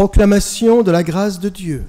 Proclamation de la grâce de Dieu.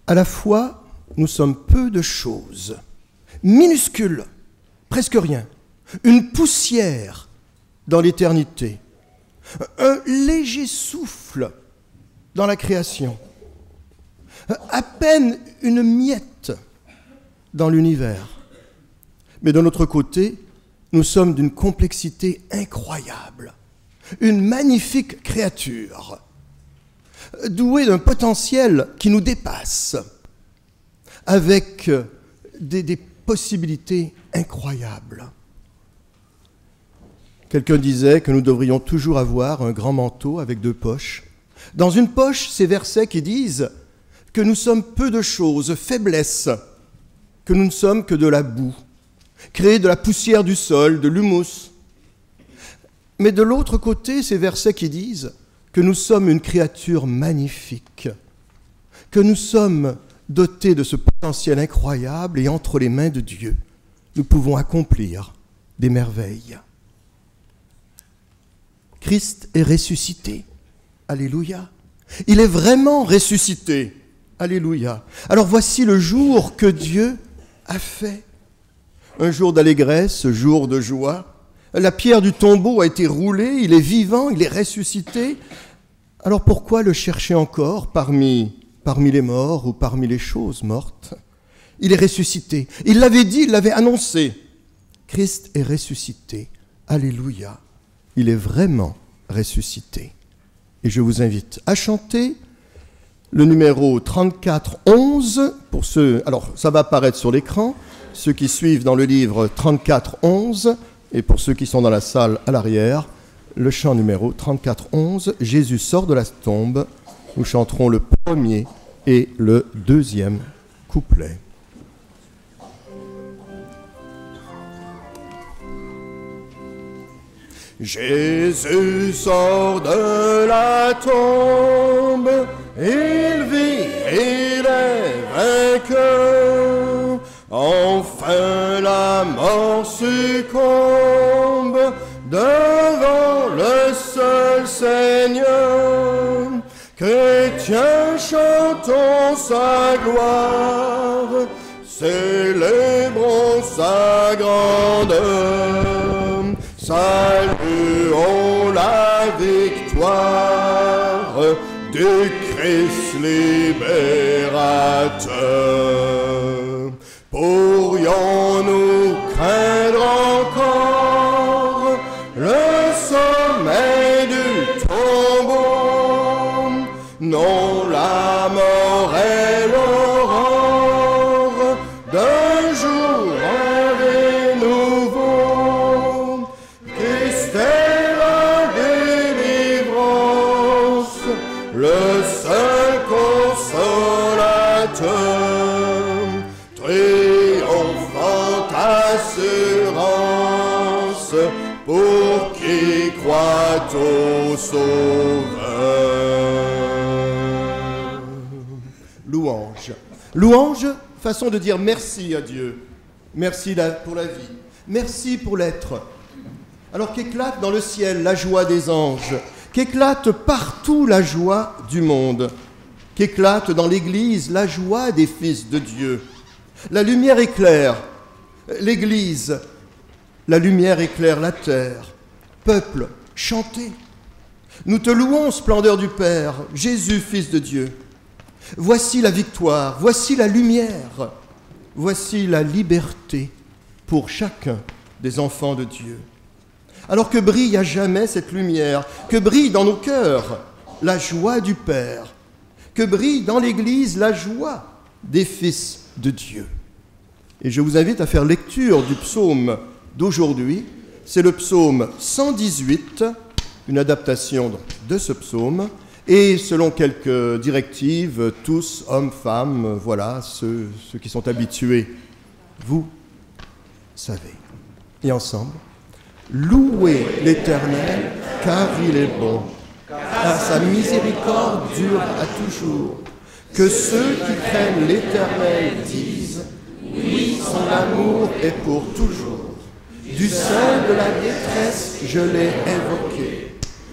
À la fois, nous sommes peu de choses, minuscules, presque rien, une poussière dans l'éternité, un léger souffle dans la création, à peine une miette dans l'univers. Mais de notre côté, nous sommes d'une complexité incroyable, une magnifique créature, douée d'un potentiel qui nous dépasse, avec des possibilités incroyables. Quelqu'un disait que nous devrions toujours avoir un grand manteau avec 2 poches. Dans une poche, ces versets qui disent que nous sommes peu de choses, faiblesse, que nous ne sommes que de la boue, créés de la poussière du sol, de l'humus. Mais de l'autre côté, ces versets qui disent que nous sommes une créature magnifique, que nous sommes dotés de ce potentiel incroyable et entre les mains de Dieu, nous pouvons accomplir des merveilles. Christ est ressuscité. Alléluia. Il est vraiment ressuscité. Alléluia. Alors voici le jour que Dieu a fait. Un jour d'allégresse, jour de joie. La pierre du tombeau a été roulée, il est vivant, il est ressuscité. Alors pourquoi le chercher encore parmi parmi les morts ou parmi les choses mortes. Il est ressuscité. Il l'avait dit, il l'avait annoncé. Christ est ressuscité. Alléluia. Il est vraiment ressuscité. Et je vous invite à chanter le numéro 3411 pour ceux, alors ça va apparaître sur l'écran, ceux qui suivent dans le livre 3411 et pour ceux qui sont dans la salle à l'arrière, le chant numéro 3411, Jésus sort de la tombe. Nous chanterons le premier et le deuxième couplet. Jésus sort de la tombe, il vit, il est vainqueur. Enfin la mort succombe devant le seul Seigneur. Chrétiens, chantons sa gloire, célébrons sa grandeur. Saluons la victoire du Christ libérateur. Pourrions-nous craindre encore le sommeil du tombeau? Non, la mort est l'aurore d'un jour rêvé nouveau. Christ est la délivrance, le seul consolateur, triomphante assurance pour qui croit au Sauveur. Louange. Louange, façon de dire merci à Dieu. Merci pour la vie. Merci pour l'être. Alors qu'éclate dans le ciel la joie des anges, qu'éclate partout la joie du monde, qu'éclate dans l'Église la joie des fils de Dieu. La lumière éclaire l'Église, la lumière éclaire la terre. Peuple, chantez. Nous te louons, splendeur du Père, Jésus, Fils de Dieu. Voici la victoire, voici la lumière, voici la liberté pour chacun des enfants de Dieu. Alors que brille à jamais cette lumière, que brille dans nos cœurs la joie du Père, que brille dans l'Église la joie des fils de Dieu. Et je vous invite à faire lecture du psaume d'aujourd'hui. C'est le psaume 118, une adaptation de ce psaume. Et selon quelques directives, tous, hommes, femmes, voilà, ceux qui sont habitués, vous savez. Et ensemble, louez l'Éternel, car il est bon, car sa miséricorde dure à toujours. Que ceux qui craignent l'Éternel disent, oui, son amour est pour toujours. Du sein de la détresse, je l'ai invoqué.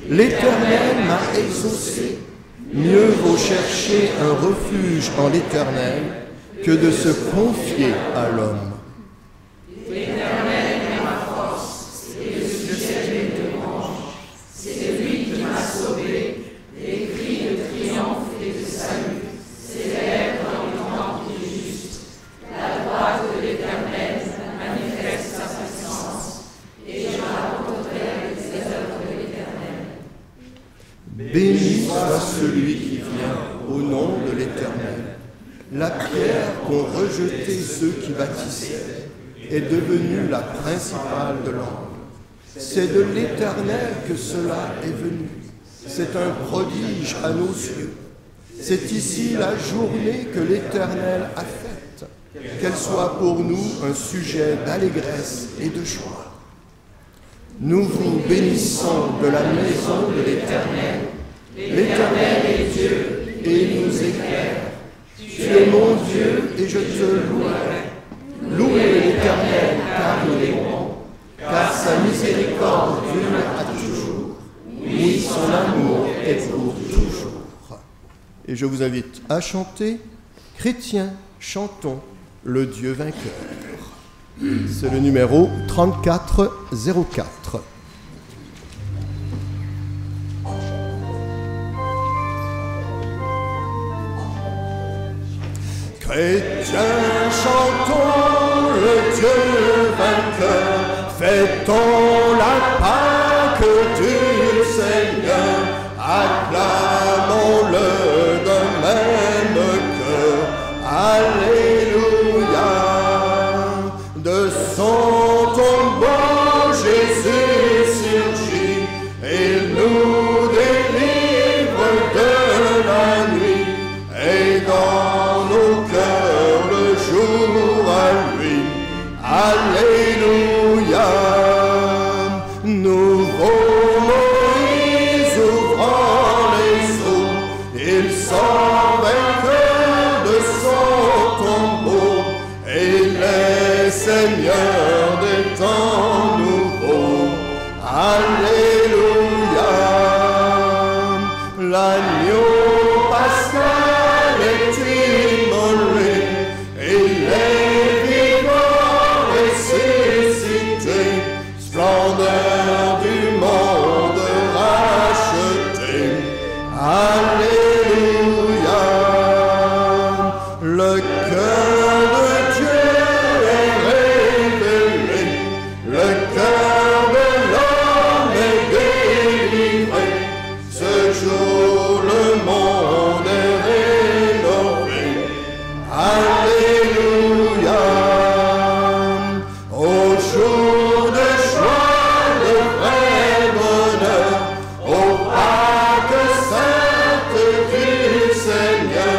L'Éternel m'a exaucé. Mieux vaut chercher un refuge en l'Éternel que de se confier à l'homme. L'Éternel est ma force et le sujet de mes louanges. C'est lui qui m'a sauvé. Les cris de triomphe et de salut s'élèvent dans le temple du juste. La droite de l'Éternel manifeste sa puissance et je raconterai les œuvres de l'Éternel. Béni soit celui qui vient au nom de l'Éternel. La pierre qu'ont rejetée ceux qui bâtissaient est devenue la principale de l'angle. C'est de l'Éternel que cela est venu. C'est un prodige à nos yeux. C'est ici la journée que l'Éternel a faite. Qu'elle soit pour nous un sujet d'allégresse et de joie. Nous vous bénissons de la maison de l'Éternel. L'Éternel est Dieu et il nous éclaire. Tu es mon Dieu et je te louerai. Louez l'Éternel car il est bon, car sa miséricorde dure à toujours. Oui, son amour est pour toujours. Et je vous invite à chanter « Chrétiens, chantons le Dieu vainqueur ». C'est le numéro 3404. Chrétiens, chantons le Dieu vainqueur, fêtons la Pâque du Seigneur, acclamons-le d'un même cœur. Alléluia. De son tombeau Jésus surgit, il nous délivre de la nuit, et dans nos cœurs le jour à lui. Alléluia. Nouveau Moïse ouvrant les eaux, il sort vainqueur de son tombeau, et il est Seigneur des temps nouveaux. Alléluia. L'agneau pascal est immolé, il est vivant ressuscité, splendeur du monde racheté. Alléluia. Le cœur de Dieu est révélé, le cœur de l'homme est délivré. Ce jour le monde est rénové. Alléluia. Au jour de joie, de vrai bonheur, au Pâques sainte du Seigneur,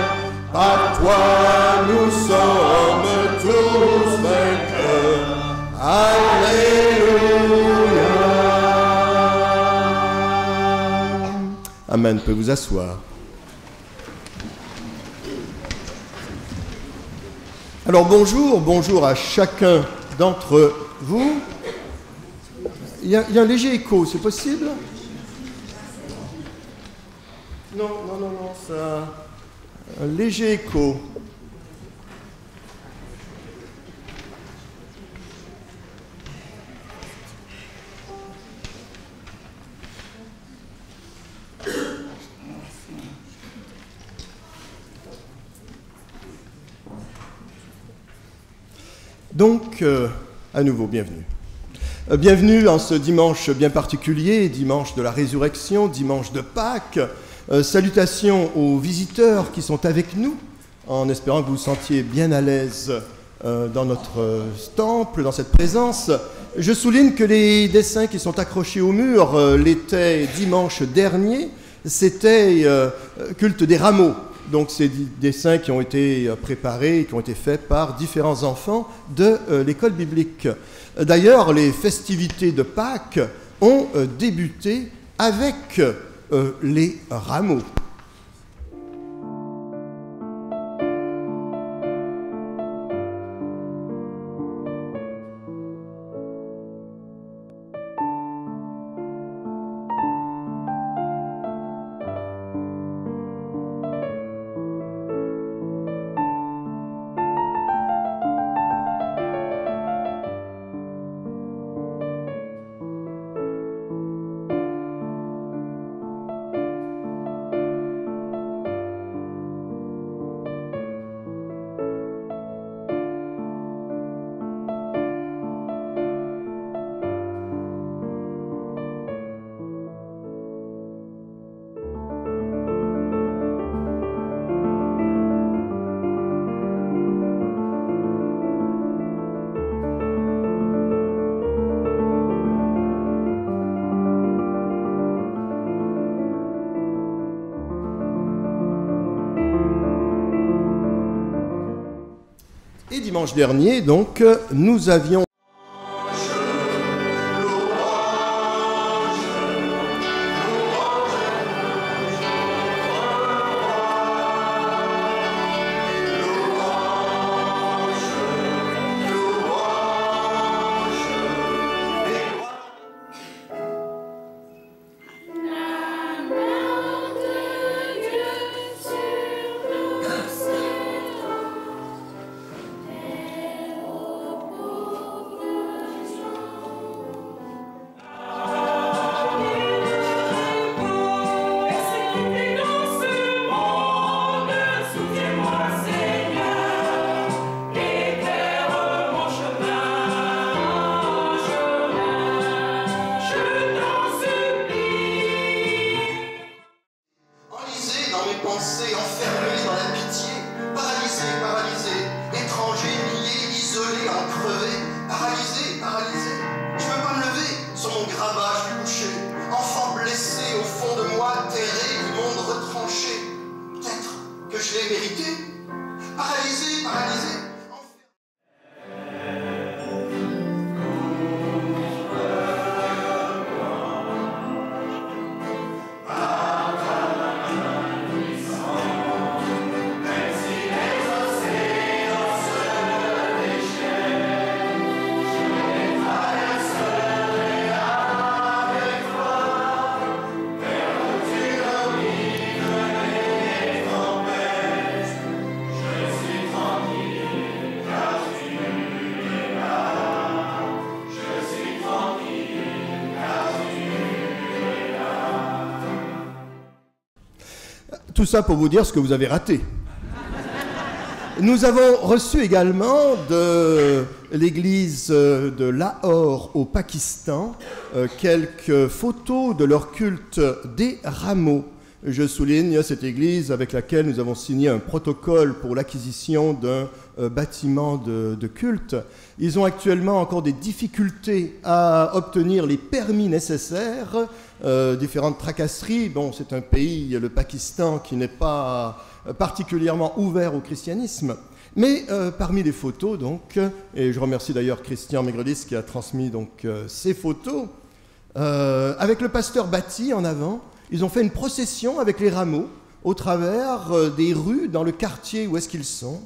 par toi nous sommes tous vainqueurs. Alléluia. Amen. Vous pouvez vous asseoir. Alors bonjour à chacun d'entre vous. Il y a un léger écho, c'est possible? Non, ça... Un léger écho. Donc, à nouveau, bienvenue. Bienvenue en ce dimanche bien particulier, dimanche de la résurrection, dimanche de Pâques. Salutations aux visiteurs qui sont avec nous, en espérant que vous vous sentiez bien à l'aise dans notre temple, dans cette présence. Je souligne que les dessins qui sont accrochés au mur l'étaient dimanche dernier, c'était culte des rameaux. Donc, c'est des dessins qui ont été préparés, qui ont été faits par différents enfants de l'école biblique. D'ailleurs, les festivités de Pâques ont débuté avec les rameaux. Et dimanche dernier, donc, nous avions l'avez mérité. Paralysé, paralysé. Tout ça pour vous dire ce que vous avez raté. Nous avons reçu également de l'église de Lahore au Pakistan quelques photos de leur culte des rameaux. Je souligne cette église avec laquelle nous avons signé un protocole pour l'acquisition d'un bâtiment de culte. Ils ont actuellement encore des difficultés à obtenir les permis nécessaires, différentes tracasseries. Bon, c'est un pays, le Pakistan, qui n'est pas particulièrement ouvert au christianisme. Mais parmi les photos, donc, et je remercie d'ailleurs Christian Megredis qui a transmis donc, ces photos, avec le pasteur Bati en avant, ils ont fait une procession avec les rameaux au travers des rues dans le quartier où est-ce qu'ils sont.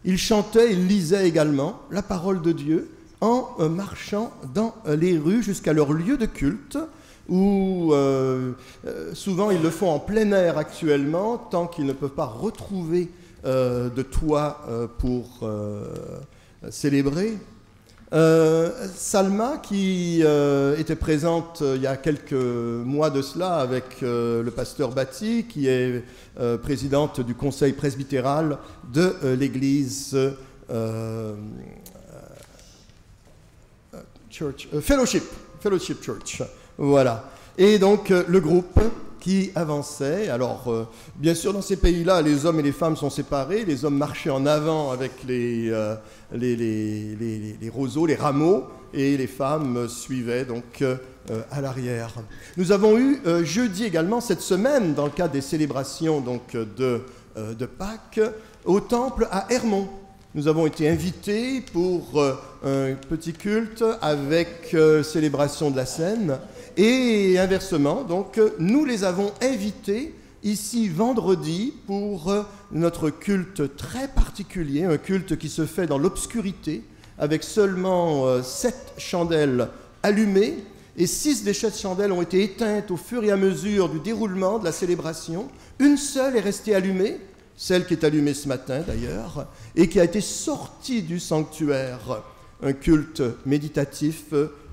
Ils chantaient, ils lisaient également la parole de Dieu en marchant dans les rues jusqu'à leur lieu de culte, où souvent ils le font en plein air actuellement, tant qu'ils ne peuvent pas retrouver de toit pour célébrer. Salma, qui était présente il y a quelques mois de cela avec le pasteur Bati, qui est présidente du conseil presbytéral de l'église Fellowship Church. Voilà. Et donc le groupe qui avançait. Alors, bien sûr, dans ces pays-là, les hommes et les femmes sont séparés. Les hommes marchaient en avant avec les roseaux, les rameaux, et les femmes suivaient donc à l'arrière. Nous avons eu jeudi également, cette semaine, dans le cadre des célébrations donc, de Pâques, au temple à Hermont. Nous avons été invités pour un petit culte avec célébration de la Seine. Et inversement, donc, nous les avons invités ici vendredi pour notre culte très particulier, un culte qui se fait dans l'obscurité, avec seulement 7 chandelles allumées, et 6 des 7 chandelles ont été éteintes au fur et à mesure du déroulement de la célébration. Une seule est restée allumée, celle qui est allumée ce matin d'ailleurs, et qui a été sortie du sanctuaire, un culte méditatif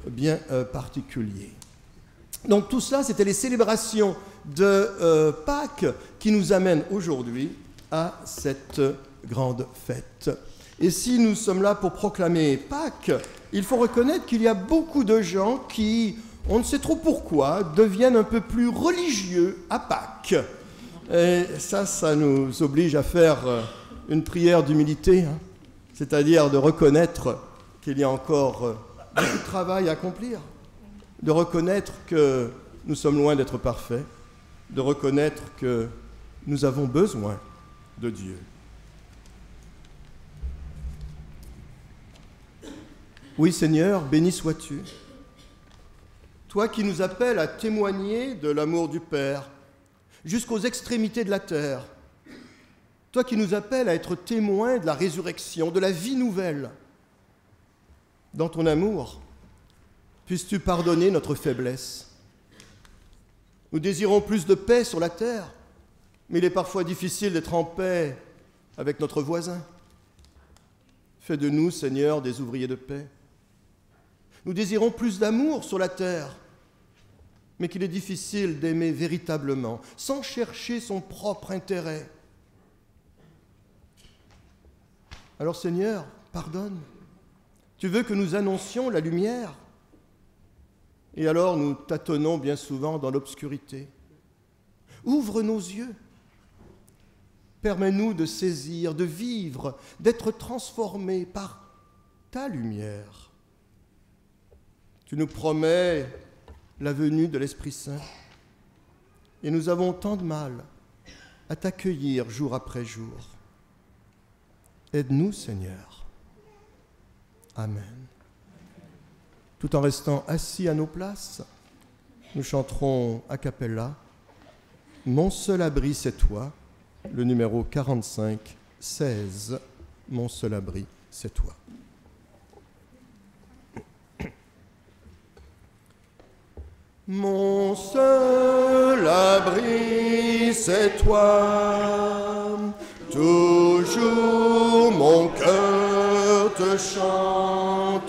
bien particulier. Donc tout ça, c'était les célébrations de Pâques qui nous amènent aujourd'hui à cette grande fête. Et si nous sommes là pour proclamer Pâques, il faut reconnaître qu'il y a beaucoup de gens qui, on ne sait trop pourquoi, deviennent un peu plus religieux à Pâques. Et ça nous oblige à faire une prière d'humilité, hein, c'est-à-dire de reconnaître qu'il y a encore beaucoup de travail à accomplir, de reconnaître que nous sommes loin d'être parfaits, de reconnaître que nous avons besoin de Dieu. Oui, Seigneur, béni sois-tu, toi qui nous appelles à témoigner de l'amour du Père jusqu'aux extrémités de la terre, toi qui nous appelles à être témoins de la résurrection, de la vie nouvelle. Dans ton amour, puisses-tu pardonner notre faiblesse. Nous désirons plus de paix sur la terre, mais il est parfois difficile d'être en paix avec notre voisin. Fais de nous, Seigneur, des ouvriers de paix. Nous désirons plus d'amour sur la terre, mais qu'il est difficile d'aimer véritablement, sans chercher son propre intérêt. Alors, Seigneur, pardonne. Tu veux que nous annoncions la lumière, et alors nous tâtonnons bien souvent dans l'obscurité. Ouvre nos yeux. Permets-nous de saisir, de vivre, d'être transformés par ta lumière. Tu nous promets la venue de l'Esprit Saint, et nous avons tant de mal à t'accueillir jour après jour. Aide-nous, Seigneur. Amen. Tout en restant assis à nos places, nous chanterons a cappella « Mon seul abri, c'est toi », le numéro 45-16, « Mon seul abri, c'est toi ». Mon seul abri, c'est toi, toujours mon cœur te chantera,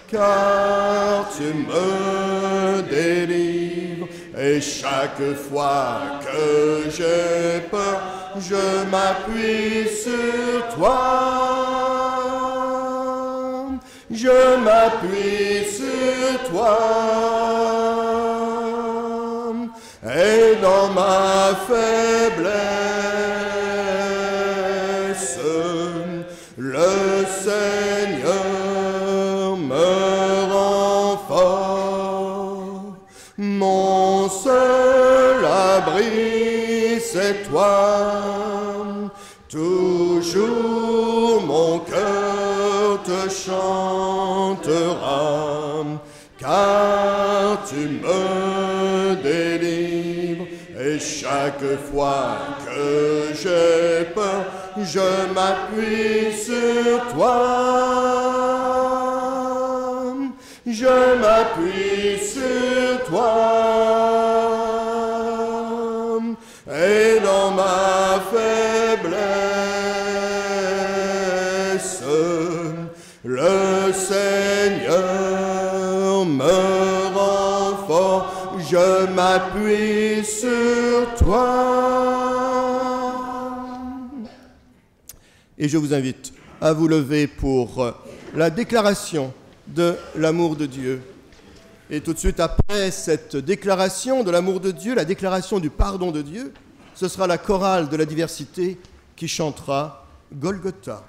car tu me délivres, et chaque fois que j'ai peur, je m'appuie sur toi. Je m'appuie sur toi, et dans ma faiblesse, le Seigneur me rend fort. Mon seul abri, c'est toi, toujours mon cœur te chantera, car tu me délivres, et chaque fois que j'ai peur, je m'appuie sur toi. Je m'appuie sur toi, et dans ma faiblesse, le Seigneur me rend fort. Je m'appuie sur toi. Et je vous invite à vous lever pour la déclaration de l'amour de Dieu. Et tout de suite après cette déclaration de l'amour de Dieu, la déclaration du pardon de Dieu, ce sera la chorale de la diversité qui chantera Golgotha.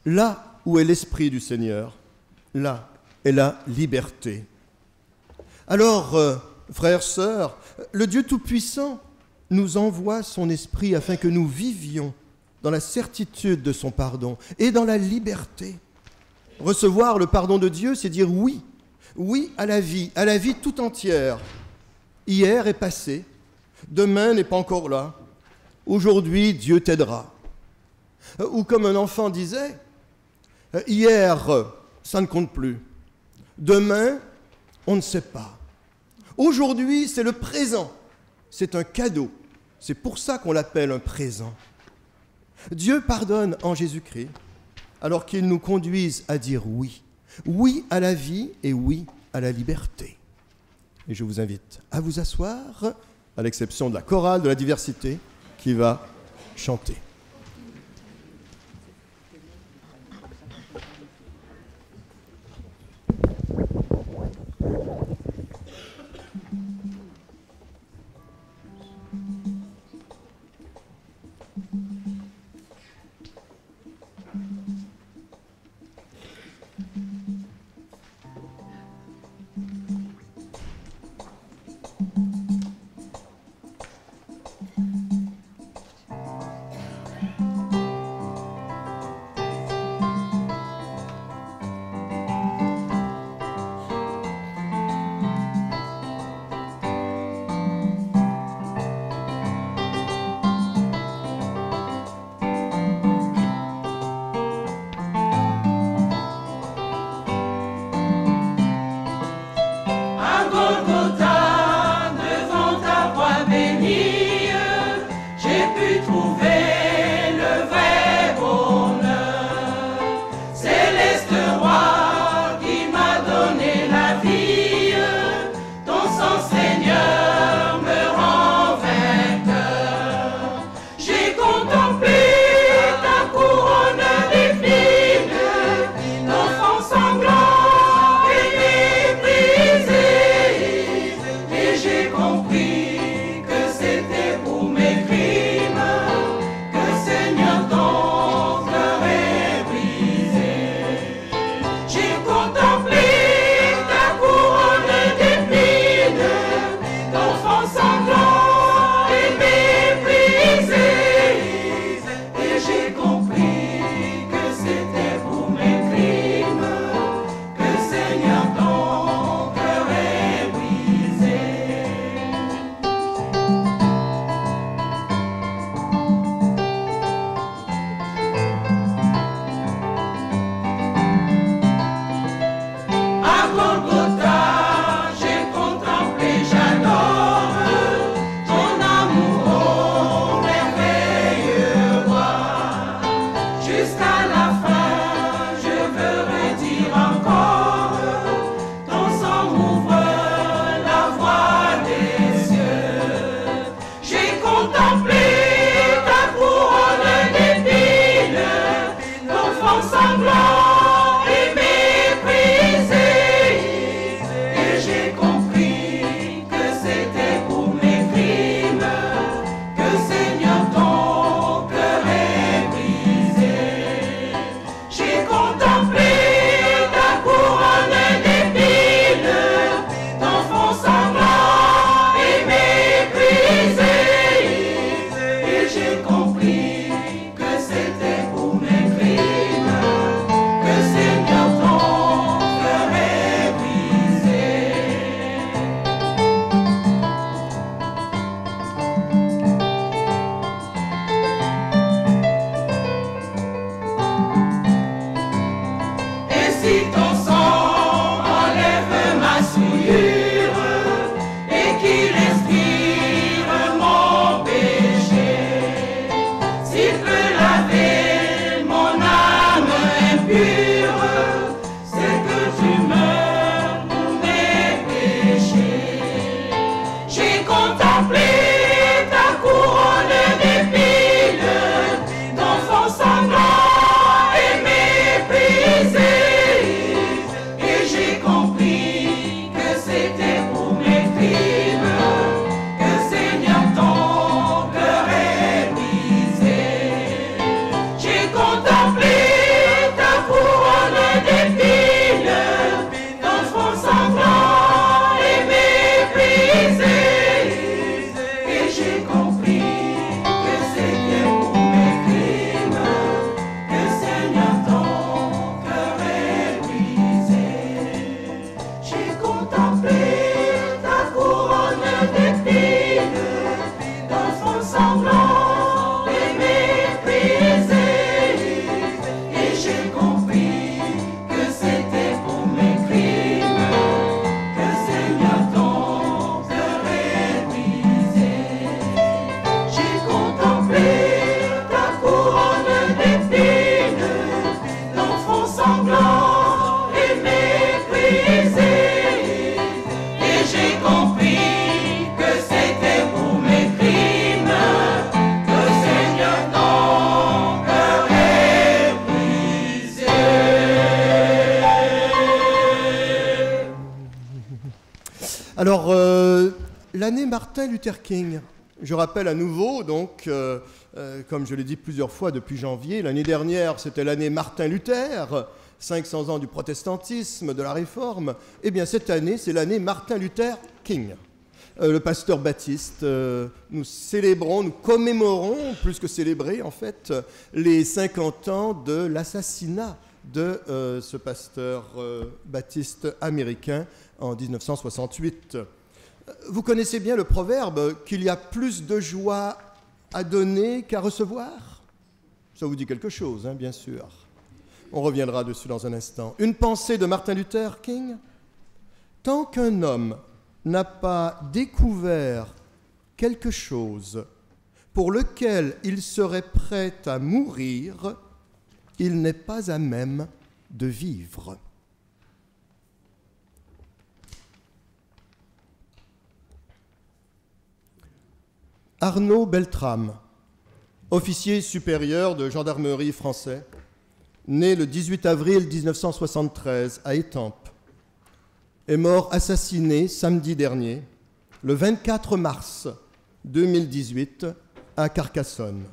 Là où est l'Esprit du Seigneur, là est la liberté. Alors, frères, sœurs, le Dieu Tout-Puissant nous envoie son Esprit afin que nous vivions dans la certitude de son pardon et dans la liberté. Recevoir le pardon de Dieu, c'est dire oui, oui à la vie tout entière. Hier est passé, demain n'est pas encore là, aujourd'hui Dieu t'aidera. Ou comme un enfant disait, hier ça ne compte plus, demain on ne sait pas. Aujourd'hui c'est le présent, c'est un cadeau, c'est pour ça qu'on l'appelle un présent. Dieu pardonne en Jésus-Christ, alors qu'il nous conduise à dire oui. Oui à la vie et oui à la liberté. Et je vous invite à vous asseoir, à l'exception de la chorale de la diversité qui va chanter. si ton sang enlève ma souillure et qu'il expire mon péché, s'il peut laver mon âme impure, c'est que tu meurs pour mes péchés. J'ai contemplé ta couronne d'épines, d'enfants sanglants et méprisés, et j'ai compris que c'était pour mes crimes que Seigneur ton cœur est brisé. J'ai contemplé ta couronne d'épines, d'enfants sanglants et méprisés, et j'ai compris que c'était pour mes crimes que Seigneur ton cœur est brisé. J'ai contemplé ta couronne d'épines, d'enfants sanglants et méprisés, et j'ai compris que c'était pour mes crimes que Seigneur ton cœur est brisé. J'ai contemplé ta couronne d'épines, d'enfants sanglants et méprisés, et j'ai compris que c'était pour mes crimes que Seigneur ton cœur est brisé. Alors, l'année Martin Luther King. Je rappelle à nouveau, donc, comme je l'ai dit plusieurs fois depuis janvier, l'année dernière, c'était l'année Martin Luther, 500 ans du protestantisme, de la réforme. Eh bien, cette année, c'est l'année Martin Luther King. Le pasteur baptiste, nous célébrons, nous commémorons, plus que célébrer en fait, les 50 ans de l'assassinat de ce pasteur baptiste américain en 1968. Vous connaissez bien le proverbe qu'il y a plus de joie à donner qu'à recevoir? Ça vous dit quelque chose, hein, bien sûr. On reviendra dessus dans un instant. Une pensée de Martin Luther King. Tant qu'un homme n'a pas découvert quelque chose pour lequel il serait prêt à mourir, il n'est pas à même de vivre. Arnaud Beltrame, officier supérieur de gendarmerie français, né le 18 avril 1973 à Étampes, est mort assassiné samedi dernier, le 24 mars 2018, à Carcassonne,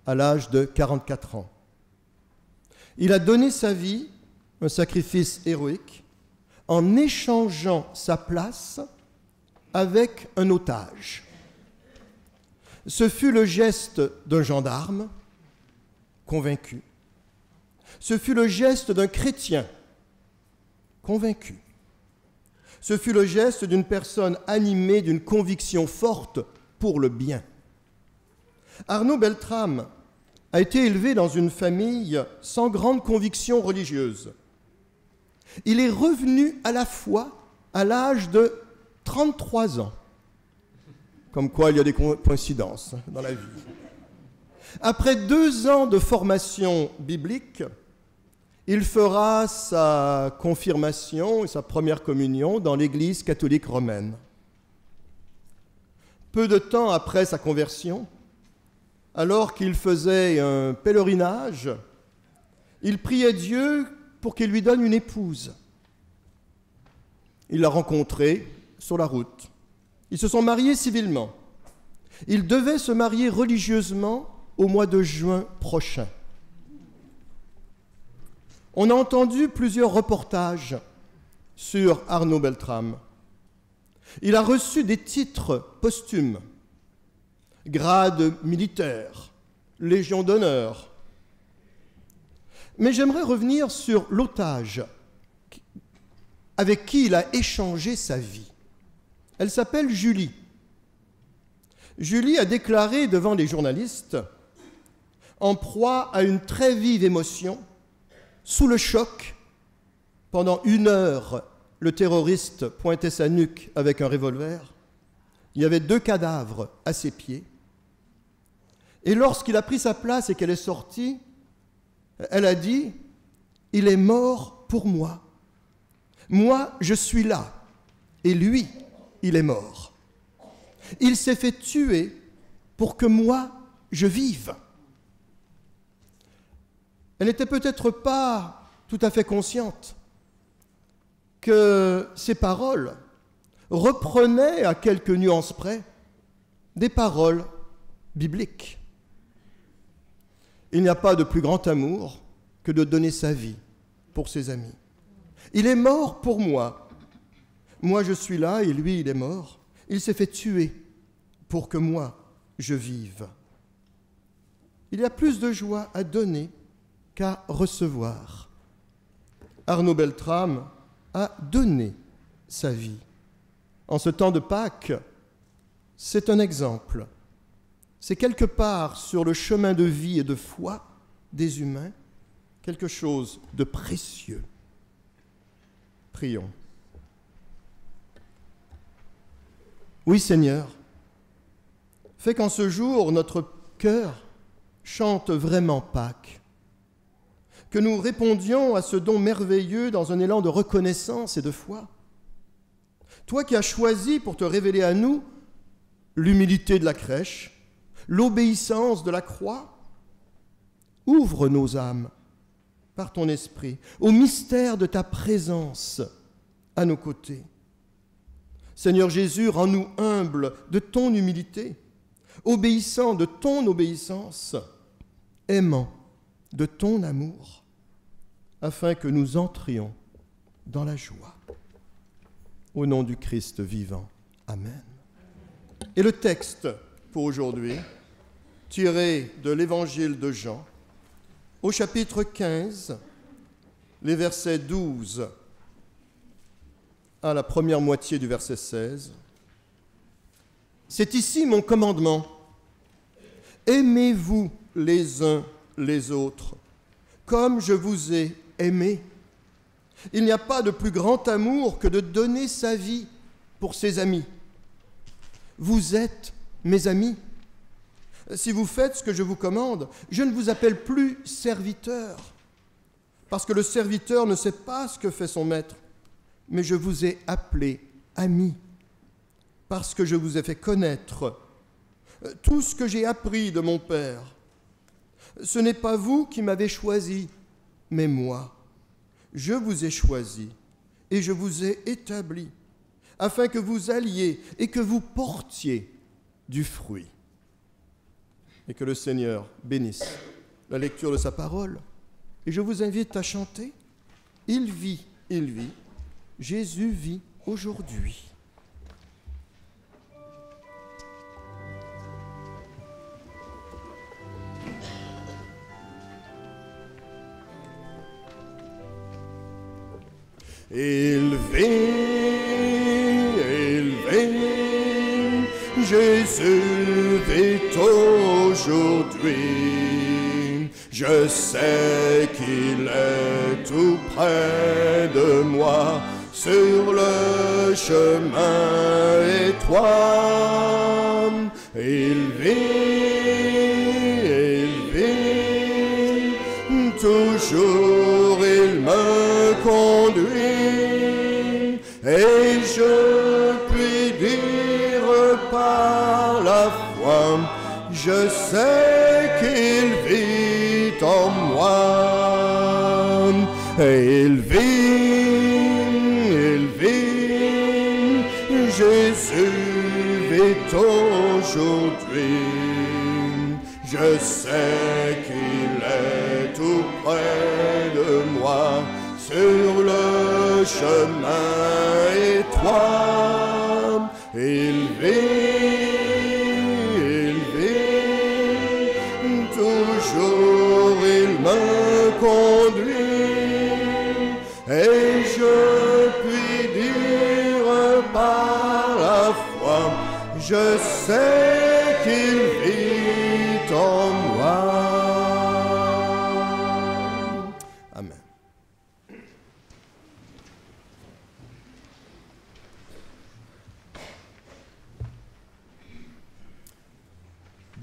à l'âge de 44 ans. Il a donné sa vie, un sacrifice héroïque, en échangeant sa place avec un otage. Ce fut le geste d'un gendarme convaincu. Ce fut le geste d'un chrétien convaincu. Ce fut le geste d'une personne animée d'une conviction forte pour le bien. Arnaud Beltrame a été élevé dans une famille sans grande conviction religieuse. Il est revenu à la foi à l'âge de 33 ans. Comme quoi il y a des coïncidences dans la vie. Après 2 ans de formation biblique, il fera sa confirmation et sa première communion dans l'Église catholique romaine. Peu de temps après sa conversion, alors qu'il faisait un pèlerinage, il priait Dieu pour qu'il lui donne une épouse. Il l'a rencontrée sur la route. Ils se sont mariés civilement. Ils devaient se marier religieusement au mois de juin prochain. On a entendu plusieurs reportages sur Arnaud Beltrame. Il a reçu des titres posthumes, grade militaire, Légion d'honneur. Mais j'aimerais revenir sur l'otage avec qui il a échangé sa vie. Elle s'appelle Julie. Julie a déclaré devant les journalistes, en proie à une très vive émotion, sous le choc, Pendant 1 heure, le terroriste pointait sa nuque avec un revolver. Il y avait 2 cadavres à ses pieds. Et lorsqu'il a pris sa place et qu'elle est sortie, elle a dit « Il est mort pour moi. Moi, je suis là. Et lui, il est mort. Il s'est fait tuer pour que moi, je vive. » Elle n'était peut-être pas tout à fait consciente que ces paroles reprenaient à quelques nuances près des paroles bibliques. Il n'y a pas de plus grand amour que de donner sa vie pour ses amis. Il est mort pour moi. Moi, je suis là et lui, il est mort. Il s'est fait tuer pour que moi, je vive. Il y a plus de joie à donner qu'à recevoir. Arnaud Beltrame a donné sa vie. En ce temps de Pâques, c'est un exemple. C'est quelque part sur le chemin de vie et de foi des humains, quelque chose de précieux. Prions. Oui, Seigneur, fais qu'en ce jour, notre cœur chante vraiment Pâques, que nous répondions à ce don merveilleux dans un élan de reconnaissance et de foi. Toi qui as choisi pour te révéler à nous l'humilité de la crèche, l'obéissance de la croix, ouvre nos âmes par ton esprit au mystère de ta présence à nos côtés. Seigneur Jésus, rends-nous humbles de ton humilité, obéissants de ton obéissance, aimants de ton amour, afin que nous entrions dans la joie. Au nom du Christ vivant. Amen. Et le texte pour aujourd'hui, tiré de l'Évangile de Jean, au chapitre 15, les versets 12 à la première moitié du verset 16. C'est ici mon commandement. Aimez-vous les uns les autres, comme je vous ai aimé. Il n'y a pas de plus grand amour que de donner sa vie pour ses amis. Vous êtes mes amis. Si vous faites ce que je vous commande, je ne vous appelle plus serviteur, parce que le serviteur ne sait pas ce que fait son maître, mais je vous ai appelé ami, parce que je vous ai fait connaître tout ce que j'ai appris de mon Père. Ce n'est pas vous qui m'avez choisi, mais moi. Je vous ai choisi et je vous ai établi, afin que vous alliez et que vous portiez du fruit. Et que le Seigneur bénisse la lecture de sa parole. Et je vous invite à chanter. Il vit, Jésus vit aujourd'hui. Il vit, Jésus vit aujourd'hui. Je sais qu'il est tout près de moi, sur le chemin étroit. Il vit, toujours il me conduit, et je puis dire par la foi, je sais qu'il vit en moi. Et il vit, Jésus vit aujourd'hui. Je sais qu'il est tout près de moi, sur le chemin étroit. Il vit, toujours il me conduit, et je puis dire par la foi, je sais qu'il vit en moi.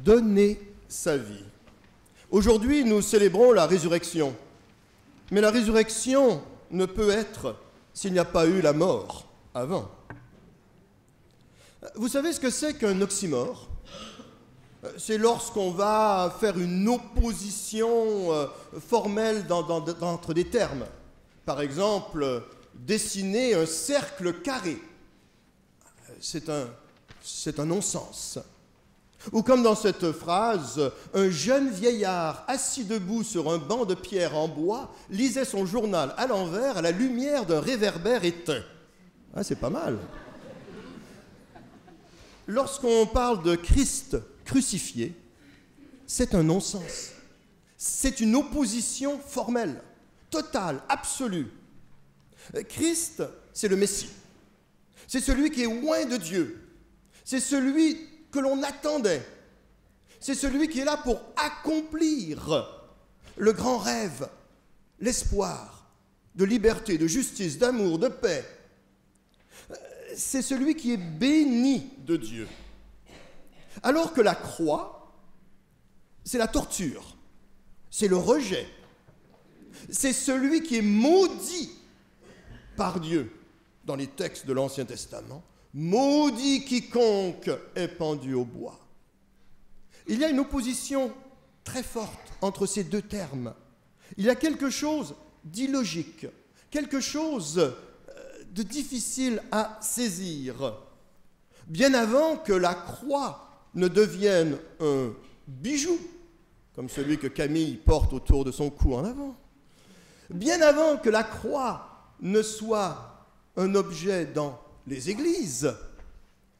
donner sa vie. Aujourd'hui, nous célébrons la résurrection. Mais la résurrection ne peut être s'il n'y a pas eu la mort avant. Vous savez ce que c'est qu'un oxymore? C'est lorsqu'on va faire une opposition formelle entre des termes. Par exemple, dessiner un cercle carré. C'est un non-sens. Ou comme dans cette phrase, un jeune vieillard assis debout sur un banc de pierre en bois lisait son journal à l'envers à la lumière d'un réverbère éteint. Ah, c'est pas mal. Lorsqu'on parle de Christ crucifié, c'est un non-sens. C'est une opposition formelle, totale, absolue. Christ, c'est le Messie. C'est celui qui est loin de Dieu. C'est celui que l'on attendait. C'est celui qui est là pour accomplir le grand rêve, l'espoir de liberté, de justice, d'amour, de paix. C'est celui qui est béni de Dieu. Alors que la croix, c'est la torture, c'est le rejet. C'est celui qui est maudit par Dieu dans les textes de l'Ancien Testament. Maudit quiconque est pendu au bois. Il y a une opposition très forte entre ces deux termes. Il y a quelque chose d'illogique, quelque chose de difficile à saisir. Bien avant que la croix ne devienne un bijou, comme celui que Camille porte autour de son cou en avant, bien avant que la croix ne soit un objet dans les églises,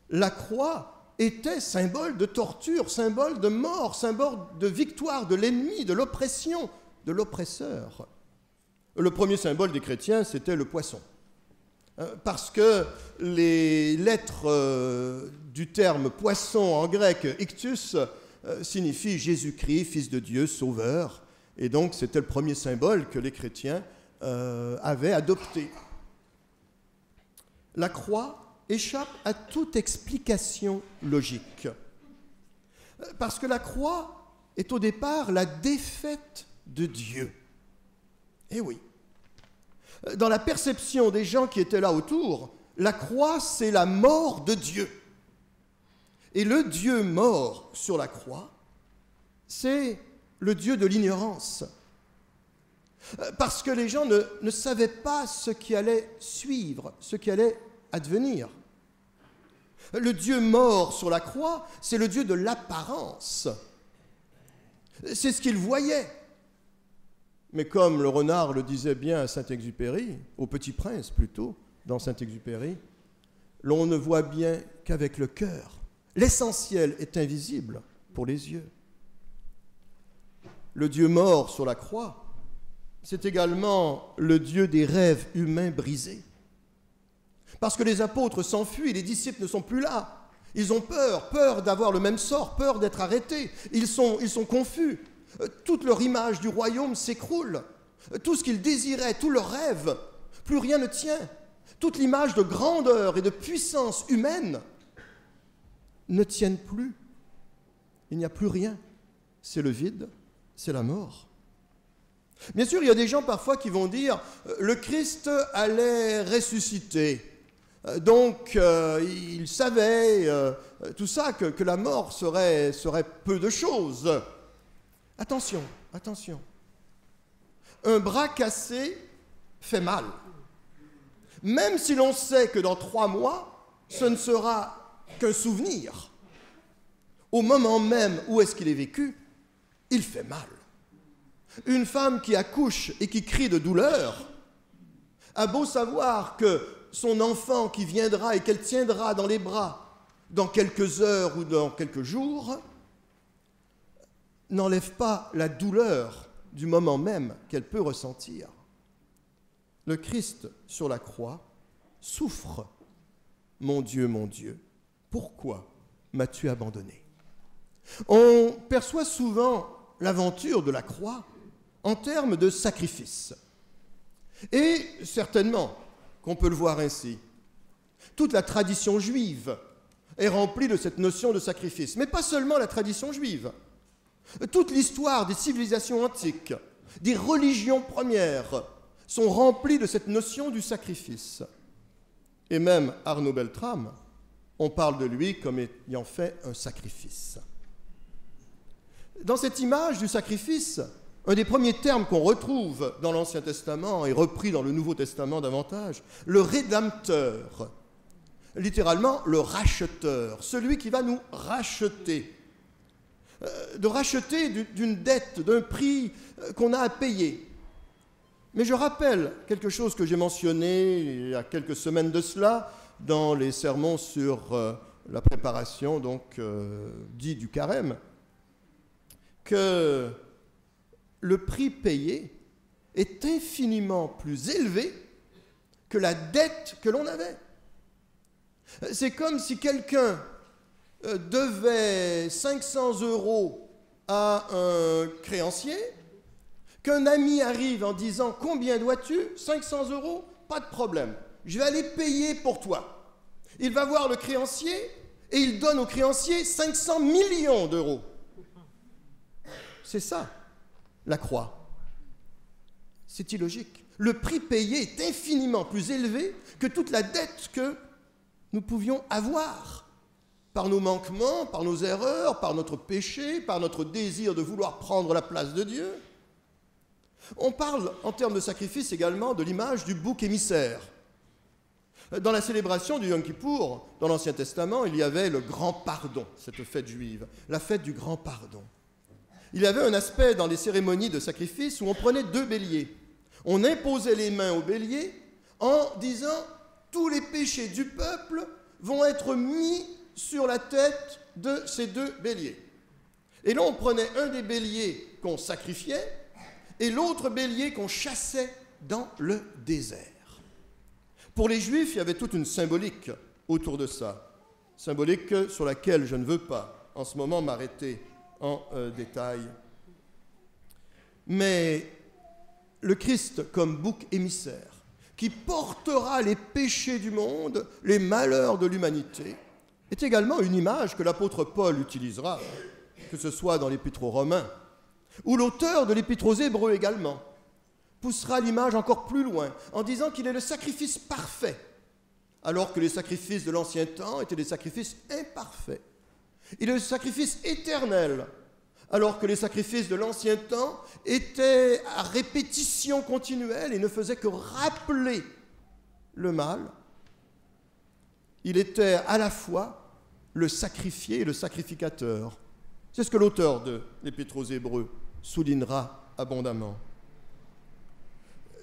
la croix était symbole de torture, symbole de mort, symbole de victoire de l'ennemi, de l'oppression, de l'oppresseur. Le premier symbole des chrétiens, c'était le poisson. Parce que les lettres du terme poisson en grec, ictus, signifient Jésus-Christ, Fils de Dieu, Sauveur. Et donc, c'était le premier symbole que les chrétiens avaient adopté. La croix échappe à toute explication logique. Parce que la croix est au départ la défaite de Dieu. Eh oui. Dans la perception des gens qui étaient là autour, la croix, c'est la mort de Dieu. Et le Dieu mort sur la croix, c'est le Dieu de l'ignorance. Parce que les gens ne savaient pas ce qui allait suivre, ce qui allait advenir. Le Dieu mort sur la croix, c'est le Dieu de l'apparence. C'est ce qu'ils voyaient. Mais comme le renard le disait bien à Saint-Exupéry, au Petit Prince plutôt, dans Saint-Exupéry, l'on ne voit bien qu'avec le cœur. L'essentiel est invisible pour les yeux. Le Dieu mort sur la croix, c'est également le Dieu des rêves humains brisés. Parce que les apôtres s'enfuient, les disciples ne sont plus là. Ils ont peur d'avoir le même sort, peur d'être arrêtés. Ils sont confus. Toute leur image du royaume s'écroule. Tout ce qu'ils désiraient, tout leur rêve, plus rien ne tient. Toute l'image de grandeur et de puissance humaine ne tiennent plus. Il n'y a plus rien. C'est le vide, c'est la mort. Bien sûr, il y a des gens parfois qui vont dire « le Christ allait ressusciter ». Donc, il savait tout ça, que la mort serait peu de choses. Attention, attention. Un bras cassé fait mal. Même si l'on sait que dans 3 mois, ce ne sera qu'un souvenir. Au moment même où est-ce qu'il est vécu, il fait mal. Une femme qui accouche et qui crie de douleur a beau savoir que son enfant qui viendra et qu'elle tiendra dans les bras dans quelques heures ou dans quelques jours, n'enlève pas la douleur du moment même qu'elle peut ressentir. Le Christ sur la croix souffre. Mon Dieu, pourquoi m'as-tu abandonné? On perçoit souvent l'aventure de la croix en termes de sacrifice. Et certainement qu'on peut le voir ainsi. Toute la tradition juive est remplie de cette notion de sacrifice. Mais pas seulement la tradition juive. Toute l'histoire des civilisations antiques, des religions premières, sont remplies de cette notion du sacrifice. Et même Arnaud Beltrame, on parle de lui comme ayant fait un sacrifice. Dans cette image du sacrifice, un des premiers termes qu'on retrouve dans l'Ancien Testament et repris dans le Nouveau Testament davantage, le rédempteur, littéralement le racheteur, celui qui va nous racheter, de racheter d'une dette, d'un prix qu'on a à payer. Mais je rappelle quelque chose que j'ai mentionné il y a quelques semaines de cela dans les sermons sur la préparation dit du carême, que le prix payé est infiniment plus élevé que la dette que l'on avait. C'est comme si quelqu'un devait 500 € à un créancier, qu'un ami arrive en disant « Combien dois-tu ? 500 €? Pas de problème, je vais aller payer pour toi. » Il va voir le créancier et il donne au créancier 500 millions d'euros. C'est ça, la croix. C'est illogique. Le prix payé est infiniment plus élevé que toute la dette que nous pouvions avoir par nos manquements, par nos erreurs, par notre péché, par notre désir de vouloir prendre la place de Dieu. On parle, en termes de sacrifice, également de l'image du bouc émissaire. Dans la célébration du Yom Kippour, dans l'Ancien Testament, il y avait le grand pardon, cette fête juive, la fête du grand pardon. Il y avait un aspect dans les cérémonies de sacrifice où on prenait 2 béliers. On imposait les mains aux béliers en disant « Tous les péchés du peuple vont être mis sur la tête de ces 2 béliers. » Et là, on prenait un des béliers qu'on sacrifiait et l'autre bélier qu'on chassait dans le désert. Pour les Juifs, il y avait toute une symbolique autour de ça, symbolique sur laquelle je ne veux pas en ce moment m'arrêter en détail. Mais le Christ comme bouc émissaire, qui portera les péchés du monde, les malheurs de l'humanité, est également une image que l'apôtre Paul utilisera, que ce soit dans l'Épître aux Romains, ou l'auteur de l'Épître aux Hébreux également, poussera l'image encore plus loin en disant qu'il est le sacrifice parfait, alors que les sacrifices de l'ancien temps étaient des sacrifices imparfaits. Il est le sacrifice éternel, alors que les sacrifices de l'ancien temps étaient à répétition continuelle et ne faisaient que rappeler le mal. Il était à la fois le sacrifié et le sacrificateur. C'est ce que l'auteur de l'Épître aux Hébreux soulignera abondamment.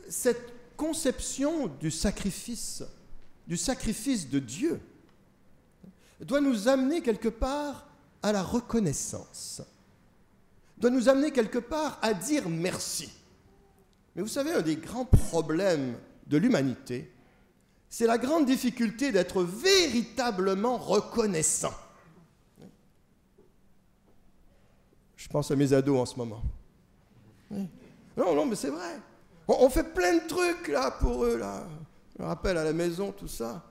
Cette conception du sacrifice de Dieu, doit nous amener quelque part à la reconnaissance, doit nous amener quelque part à dire merci. Mais vous savez, un des grands problèmes de l'humanité, c'est la grande difficulté d'être véritablement reconnaissant. Je pense à mes ados en ce moment. Non, mais c'est vrai. On fait plein de trucs là pour eux, là. Je me rappelle à la maison, tout ça.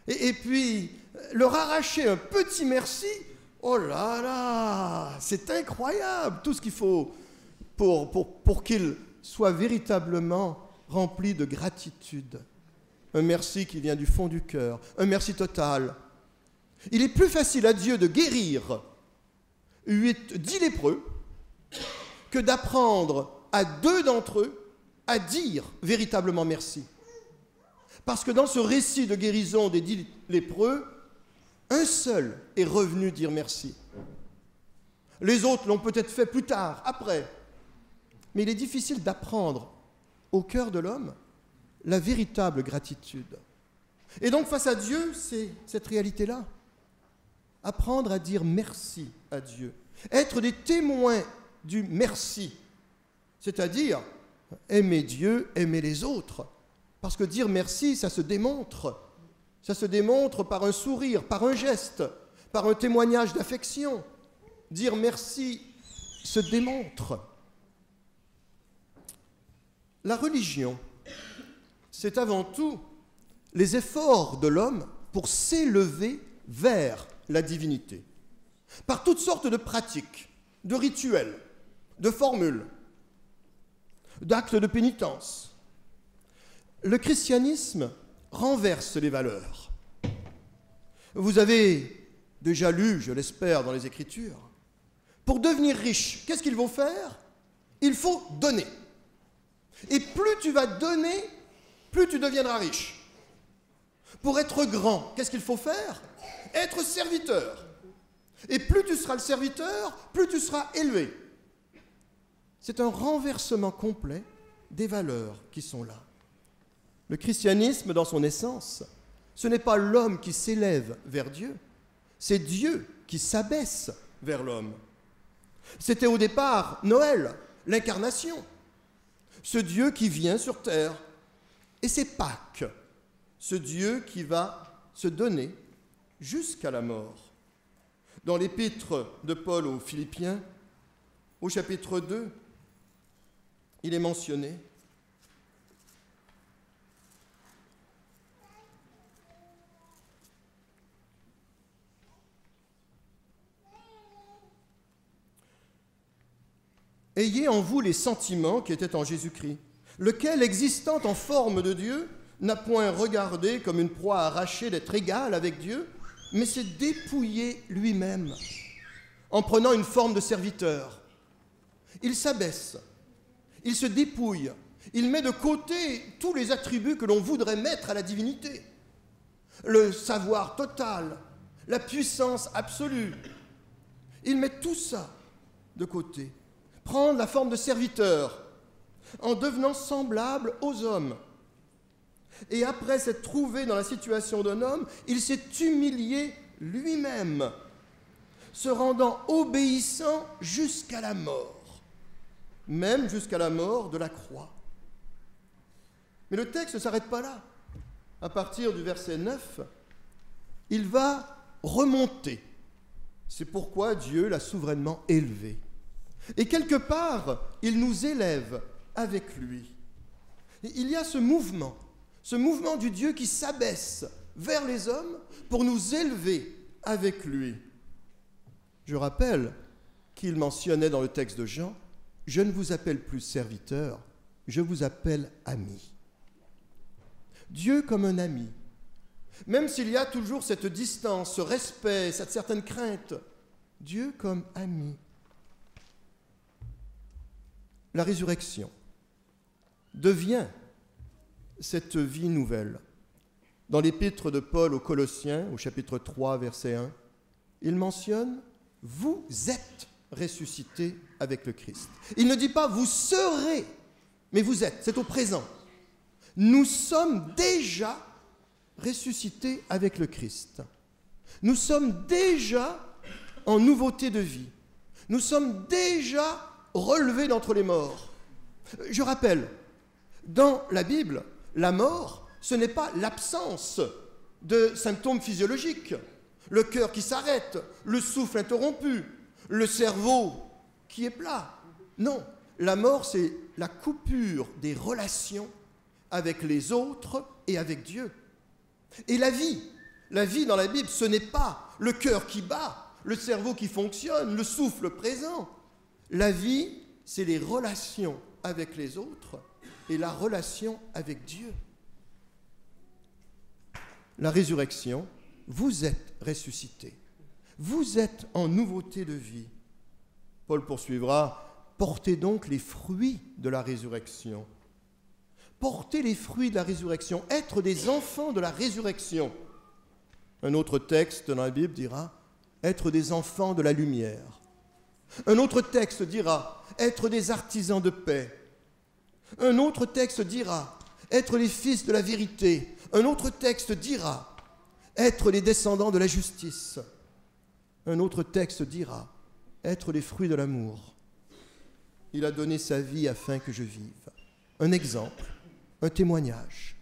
Et puis, leur arracher un petit merci, oh là là, c'est incroyable, tout ce qu'il faut pour qu'ils soient véritablement remplis de gratitude. Un merci qui vient du fond du cœur, un merci total. Il est plus facile à Dieu de guérir 10 lépreux que d'apprendre à 2 d'entre eux à dire véritablement merci. Parce que dans ce récit de guérison des 10 lépreux, un seul est revenu dire merci. Les autres l'ont peut-être fait plus tard, après. Mais il est difficile d'apprendre au cœur de l'homme la véritable gratitude. Et donc face à Dieu, c'est cette réalité-là. Apprendre à dire merci à Dieu. Être des témoins du merci. C'est-à-dire aimer Dieu, aimer les autres. Parce que dire merci, ça se démontre. Ça se démontre par un sourire, par un geste, par un témoignage d'affection. Dire merci se démontre. La religion, c'est avant tout les efforts de l'homme pour s'élever vers la divinité, par toutes sortes de pratiques, de rituels, de formules, d'actes de pénitence. Le christianisme renverse les valeurs. Vous avez déjà lu, je l'espère, dans les Écritures, pour devenir riche, qu'est-ce qu'il faut faire? Il faut donner. Et plus tu vas donner, plus tu deviendras riche. Pour être grand, qu'est-ce qu'il faut faire? Être serviteur. Et plus tu seras le serviteur, plus tu seras élevé. C'est un renversement complet des valeurs qui sont là. Le christianisme, dans son essence, ce n'est pas l'homme qui s'élève vers Dieu, c'est Dieu qui s'abaisse vers l'homme. C'était au départ Noël, l'incarnation, ce Dieu qui vient sur terre. Et c'est Pâques, ce Dieu qui va se donner jusqu'à la mort. Dans l'épître de Paul aux Philippiens, au chapitre 2, il est mentionné: ayez en vous les sentiments qui étaient en Jésus-Christ, lequel, existant en forme de Dieu, n'a point regardé comme une proie arrachée d'être égal avec Dieu, mais s'est dépouillé lui-même, en prenant une forme de serviteur. Il s'abaisse, il se dépouille, il met de côté tous les attributs que l'on voudrait mettre à la divinité. Le savoir total, la puissance absolue. Il met tout ça de côté. Prendre la forme de serviteur, en devenant semblable aux hommes. Et après s'être trouvé dans la situation d'un homme, il s'est humilié lui-même, se rendant obéissant jusqu'à la mort, même jusqu'à la mort de la croix. Mais le texte ne s'arrête pas là. À partir du verset 9, il va remonter. C'est pourquoi Dieu l'a souverainement élevé. Et quelque part, il nous élève avec lui. Et il y a ce mouvement du Dieu qui s'abaisse vers les hommes pour nous élever avec lui. Je rappelle qu'il mentionnait dans le texte de Jean: « Je ne vous appelle plus serviteur, je vous appelle ami. » Dieu comme un ami. Même s'il y a toujours cette distance, ce respect, cette certaine crainte, Dieu comme ami. La résurrection devient cette vie nouvelle. Dans l'épître de Paul aux Colossiens, au chapitre 3, verset 1, il mentionne « Vous êtes ressuscités avec le Christ ». Il ne dit pas « vous serez », mais vous êtes, c'est au présent. Nous sommes déjà ressuscités avec le Christ. Nous sommes déjà en nouveauté de vie. Nous sommes déjà relevés d'entre les morts. Je rappelle, dans la Bible, la mort, ce n'est pas l'absence de symptômes physiologiques. Le cœur qui s'arrête, le souffle interrompu, le cerveau qui est plat. Non, la mort, c'est la coupure des relations avec les autres et avec Dieu. Et la vie dans la Bible, ce n'est pas le cœur qui bat, le cerveau qui fonctionne, le souffle présent. La vie, c'est les relations avec les autres et la relation avec Dieu. La résurrection, vous êtes ressuscités. Vous êtes en nouveauté de vie. Paul poursuivra: portez donc les fruits de la résurrection. Porter les fruits de la résurrection, être des enfants de la résurrection. Un autre texte dans la Bible dira être des enfants de la lumière. Un autre texte dira être des artisans de paix. Un autre texte dira être les fils de la vérité. Un autre texte dira être les descendants de la justice. Un autre texte dira être les fruits de l'amour. Il a donné sa vie afin que je vive. Un exemple, un témoignage.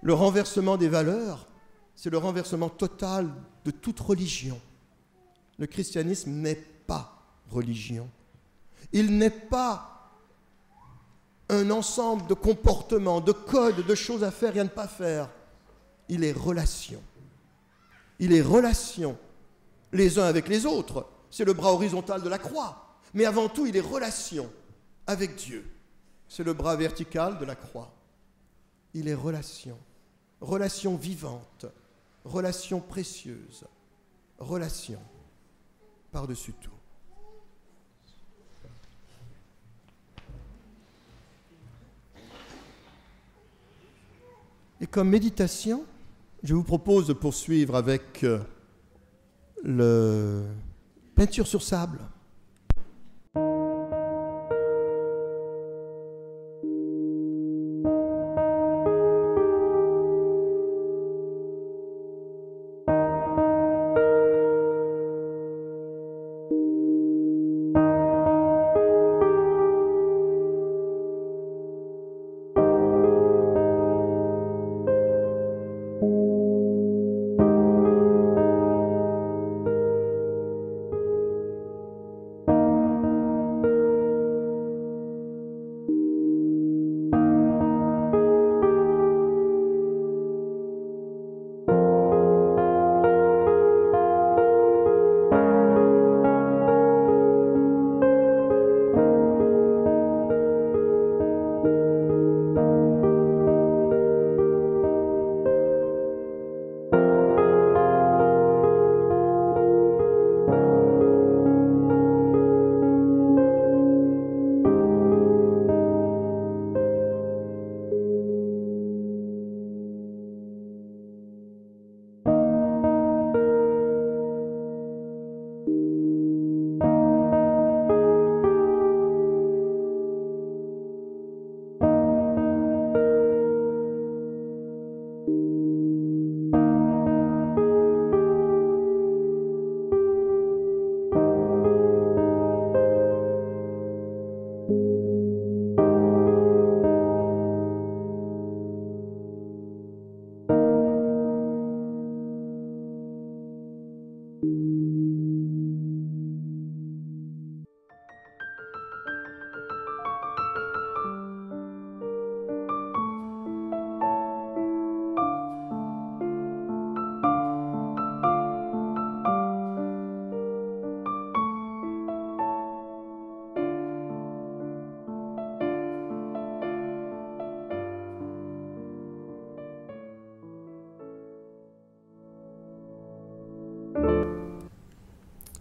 Le renversement des valeurs, c'est le renversement total de toute religion. Le christianisme n'est pas religion. Il n'est pas un ensemble de comportements, de codes, de choses à faire et à ne pas faire. Il est relation. il est relation, les uns avec les autres. C'est le bras horizontal de la croix. Mais avant tout, il est relation avec Dieu. C'est le bras vertical de la croix. Il est relation, relation vivante, relation précieuse, relation par-dessus tout. Et comme méditation, je vous propose de poursuivre avec le peinture sur sable.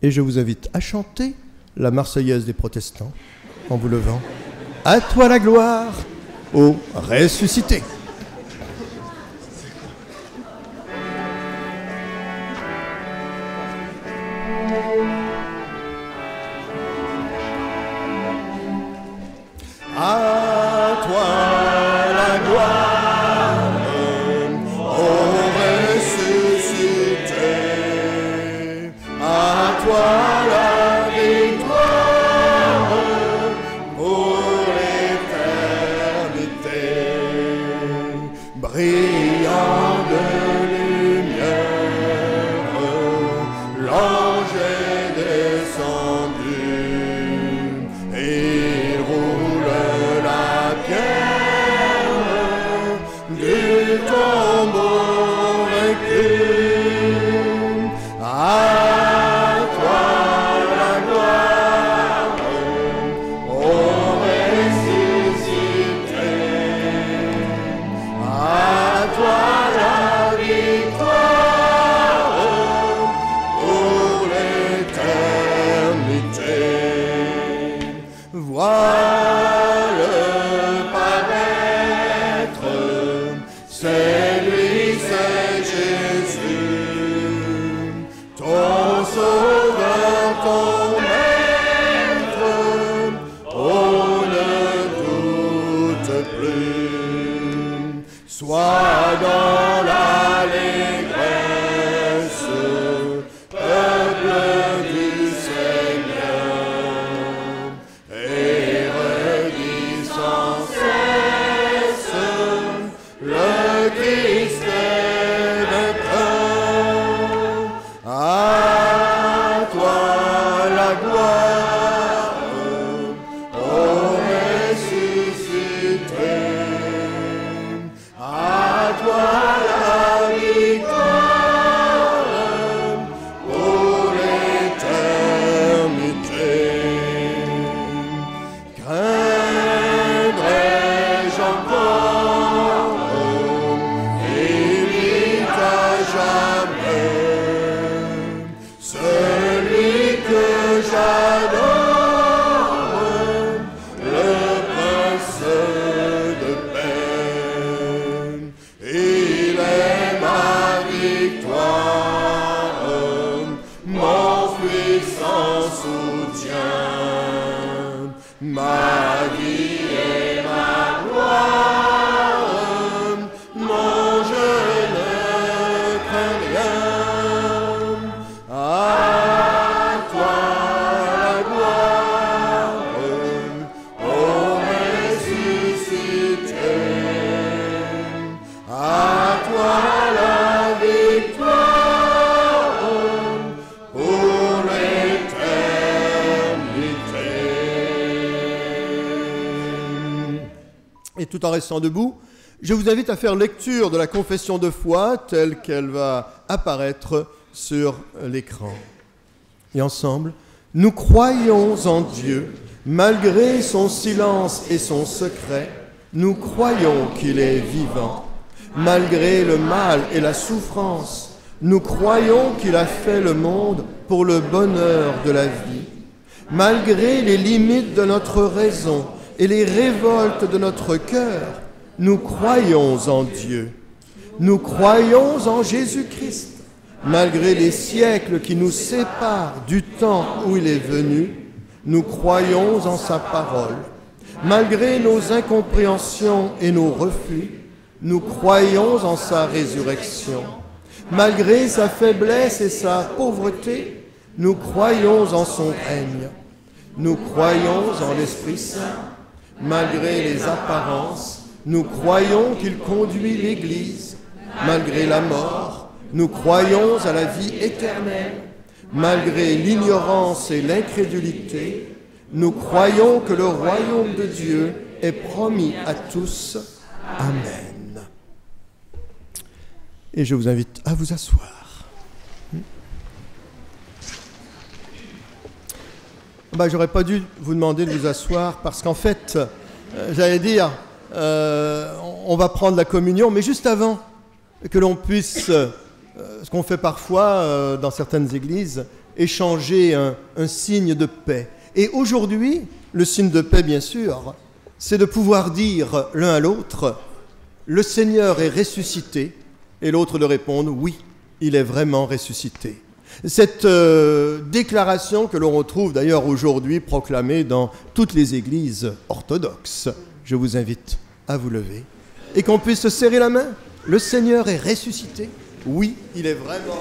Et je vous invite à chanter la Marseillaise des protestants en vous levant. À toi la gloire, ô ressuscité. À toi la gloire, ô ressuscité. À toi la victoire pour l'éternité. Brillant de lumière, l'ange est descendu. Il roule la pierre du tombeau vaincu. À toi la gloire, ô ressuscité. À toi la victoire pour l'éternité. Vois-le paraître, c'est lui, c'est Jésus, ton sauveur, ton maître. Oh, ne doute plus, sois dans l'allégresse, peuple du Seigneur, et redis sans cesse, le Christ est vainqueur. À toi la gloire, ô ressuscité. À toi la victoire tout en restant debout, je vous invite à faire lecture de la confession de foi telle qu'elle va apparaître sur l'écran. Et ensemble, nous croyons en Dieu, malgré son silence et son secret, nous croyons qu'il est vivant. Malgré le mal et la souffrance, nous croyons qu'il a fait le monde pour le bonheur de la vie. Malgré les limites de notre raison et les révoltes de notre cœur, nous croyons en Dieu. Nous croyons en Jésus-Christ. Malgré les siècles qui nous séparent du temps où il est venu, nous croyons en sa parole. Malgré nos incompréhensions et nos refus, nous croyons en sa résurrection. Malgré sa faiblesse et sa pauvreté, nous croyons en son règne. Nous croyons en l'Esprit Saint. Malgré les apparences, nous croyons qu'il conduit l'Église. Malgré la mort, nous croyons à la vie éternelle. Malgré l'ignorance et l'incrédulité, nous croyons que le royaume de Dieu est promis à tous. Amen. Et je vous invite à vous asseoir. J'aurais pas dû vous demander de vous asseoir parce qu'en fait, j'allais dire, on va prendre la communion, mais juste avant que l'on puisse, ce qu'on fait parfois dans certaines églises, échanger un signe de paix. Et aujourd'hui, le signe de paix, bien sûr, c'est de pouvoir dire l'un à l'autre, le Seigneur est ressuscité, et l'autre de répondre, oui, il est vraiment ressuscité. Cette déclaration que l'on retrouve d'ailleurs aujourd'hui proclamée dans toutes les églises orthodoxes, je vous invite à vous lever et qu'on puisse se serrer la main. Le Seigneur est ressuscité, oui, il est vraiment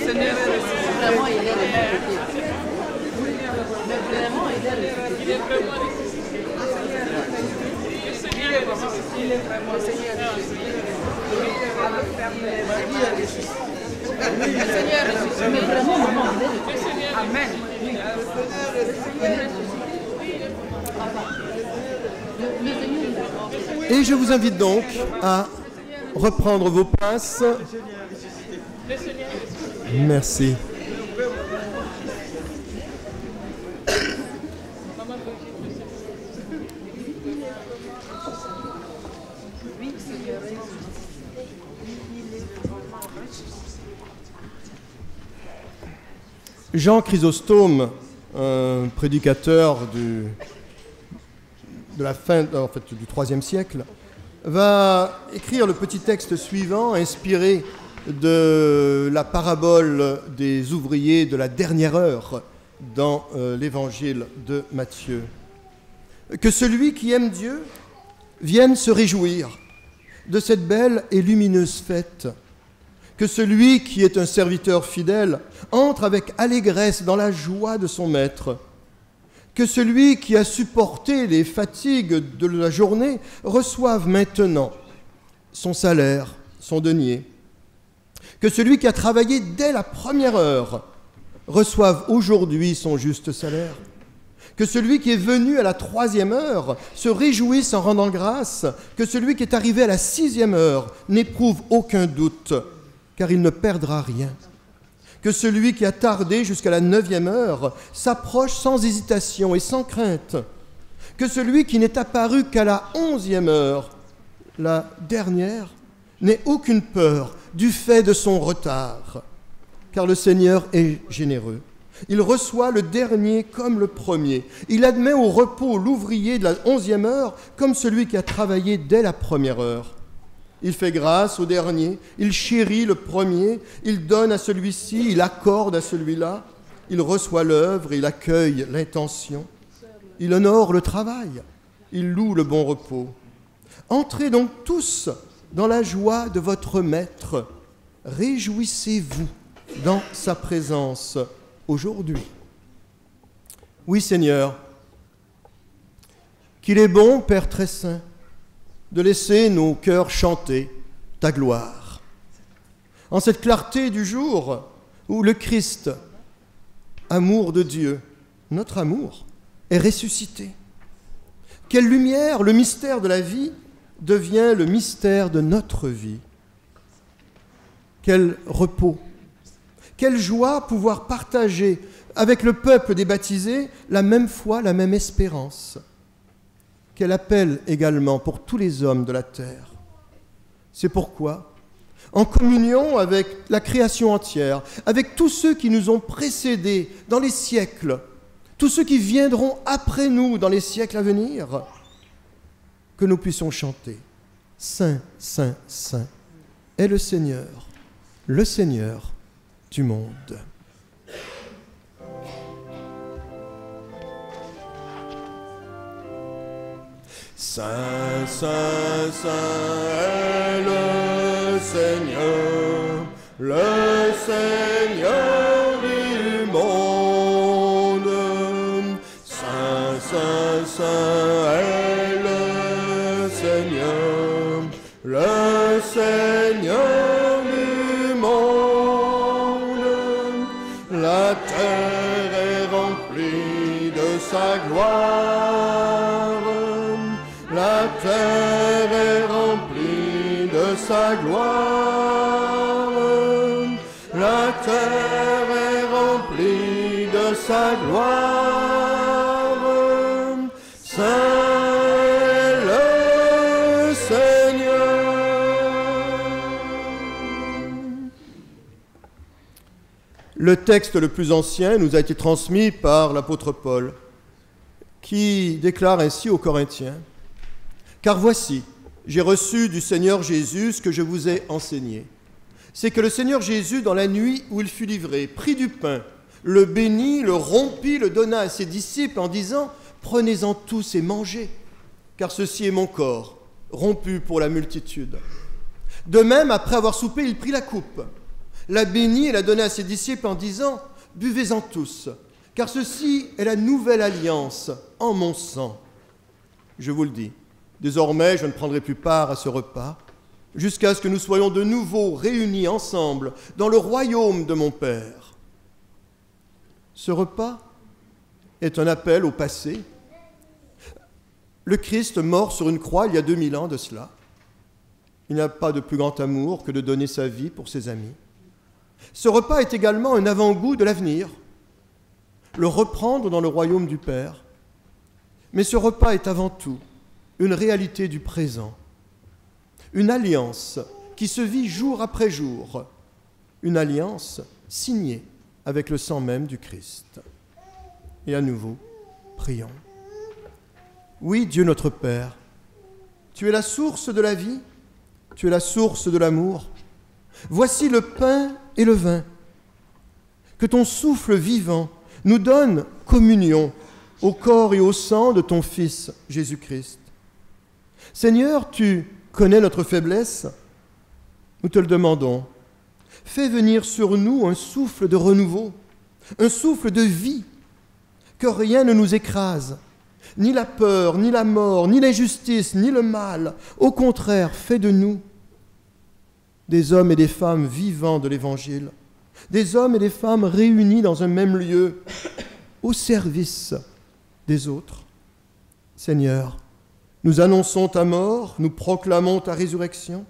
Vraiment, il est ressuscité. Vraiment, il est ressuscité. Il est vraiment ressuscité. Il est vraiment ressuscité. Le Seigneur est ressuscité. Mais vraiment, maman, il est ressuscité. Amen. Et je vous invite donc à reprendre vos places. Merci. Jean Chrysostome, un prédicateur de la fin du IIIe siècle, va écrire le petit texte suivant, inspiré de la parabole des ouvriers de la dernière heure dans l'évangile de Matthieu. Que celui qui aime Dieu vienne se réjouir de cette belle et lumineuse fête. Que celui qui est un serviteur fidèle entre avec allégresse dans la joie de son maître. Que celui qui a supporté les fatigues de la journée reçoive maintenant son salaire, son denier. Que celui qui a travaillé dès la première heure reçoive aujourd'hui son juste salaire. Que celui qui est venu à la 3e heure se réjouisse en rendant grâce. Que celui qui est arrivé à la 6e heure n'éprouve aucun doute, car il ne perdra rien. Que celui qui a tardé jusqu'à la 9e heure s'approche sans hésitation et sans crainte. Que celui qui n'est apparu qu'à la 11e heure, la dernière, n'ait aucune peur du fait de son retard, car le Seigneur est généreux. Il reçoit le dernier comme le premier. Il admet au repos l'ouvrier de la 11e heure comme celui qui a travaillé dès la première heure. Il fait grâce au dernier, il chérit le premier, il donne à celui-ci, il accorde à celui-là, il reçoit l'œuvre, il accueille l'intention, il honore le travail, il loue le bon repos. Entrez donc tous dans la joie de votre Maître, réjouissez-vous dans sa présence aujourd'hui. Oui, Seigneur, qu'il est bon, Père très saint, de laisser nos cœurs chanter ta gloire. En cette clarté du jour où le Christ, amour de Dieu, notre amour, est ressuscité. Quelle lumière, le mystère de la vie devient le mystère de notre vie. Quel repos, quelle joie pouvoir partager avec le peuple des baptisés la même foi, la même espérance. Quel appel également pour tous les hommes de la terre. C'est pourquoi, en communion avec la création entière, avec tous ceux qui nous ont précédés dans les siècles, tous ceux qui viendront après nous dans les siècles à venir, que nous puissions chanter « Saint, Saint, Saint est le Seigneur du monde. » Saint, Saint, Saint est le Seigneur du monde. Saint, Saint, Saint est le Seigneur du monde. La terre est remplie de sa gloire. La terre est remplie de sa gloire. La terre est remplie de sa gloire. Saint est le Seigneur. Le texte le plus ancien nous a été transmis par l'apôtre Paul, qui déclare ainsi aux Corinthiens: « Car voici, j'ai reçu du Seigneur Jésus ce que je vous ai enseigné. C'est que le Seigneur Jésus, dans la nuit où il fut livré, prit du pain, le bénit, le rompit, le donna à ses disciples en disant « Prenez-en tous et mangez, car ceci est mon corps, rompu pour la multitude. » De même, après avoir soupé, il prit la coupe, la bénit et la donna à ses disciples en disant « Buvez-en tous, car ceci est la nouvelle alliance en mon sang. Je vous le dis, désormais, je ne prendrai plus part à ce repas, jusqu'à ce que nous soyons de nouveau réunis ensemble dans le royaume de mon Père. » Ce repas est un appel au passé. Le Christ mort sur une croix il y a 2000 ans de cela. Il n'y a pas de plus grand amour que de donner sa vie pour ses amis. Ce repas est également un avant-goût de l'avenir, le reprendre dans le royaume du Père. Mais ce repas est avant tout une réalité du présent, une alliance qui se vit jour après jour, une alliance signée avec le sang même du Christ. Et à nouveau, prions. Oui, Dieu notre Père, tu es la source de la vie, tu es la source de l'amour. Voici le pain et le vin. Que ton souffle vivant nous donne communion au corps et au sang de ton Fils Jésus-Christ. Seigneur, tu connais notre faiblesse, nous te le demandons. Fais venir sur nous un souffle de renouveau, un souffle de vie, que rien ne nous écrase, ni la peur, ni la mort, ni l'injustice, ni le mal. Au contraire, fais de nous des hommes et des femmes vivants de l'Évangile, des hommes et des femmes réunis dans un même lieu, au service des autres. Seigneur, nous annonçons ta mort, nous proclamons ta résurrection,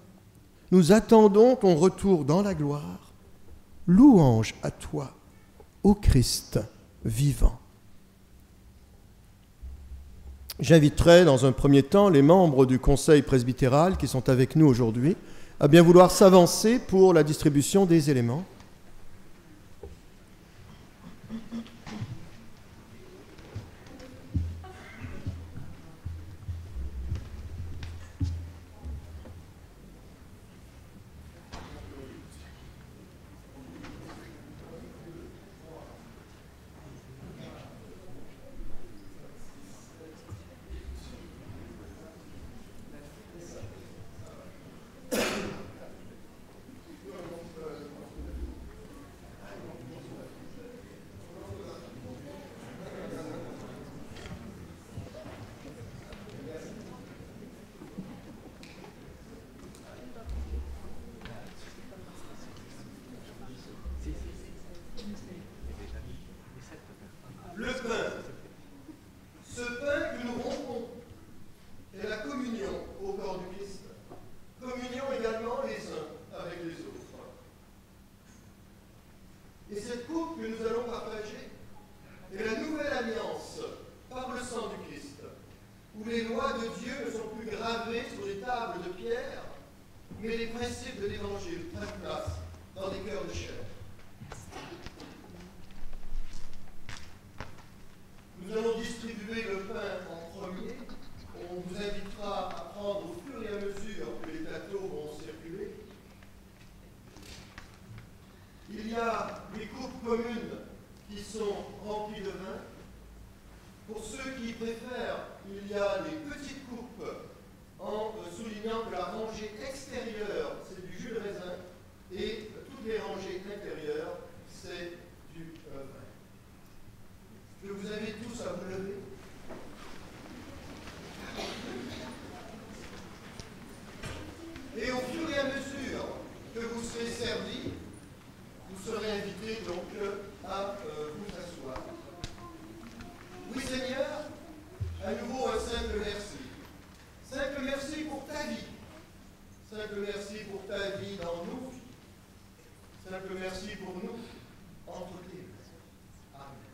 nous attendons ton retour dans la gloire. Louange à toi, ô Christ vivant. J'inviterai dans un premier temps les membres du conseil presbytéral qui sont avec nous aujourd'hui à bien vouloir s'avancer pour la distribution des éléments. que nous allons partager est la nouvelle alliance par le sang du Christ, où les lois de Dieu ne sont plus gravées sur des tables de pierre, mais les principes de l'Évangile prennent place dans des cœurs de chair. Nous allons distribuer le pain en premier. On vous invitera à prendre au fur et à mesure que les plateaux vont circuler. Il y a des coupes communes qui sont remplies de vin. Pour ceux qui préfèrent, il y a les petites coupes en soulignant que la rangée extérieure, c'est du jus de raisin et toutes les rangées intérieures, c'est du vin. Je vous invite tous à vous lever. Et au fur et à mesure que vous serez servis, vous serez invités donc à vous asseoir. Oui Seigneur, à nouveau un simple merci. Simple merci pour ta vie. Simple merci pour ta vie dans nos vies. Simple merci pour nous entre tes mains. Amen.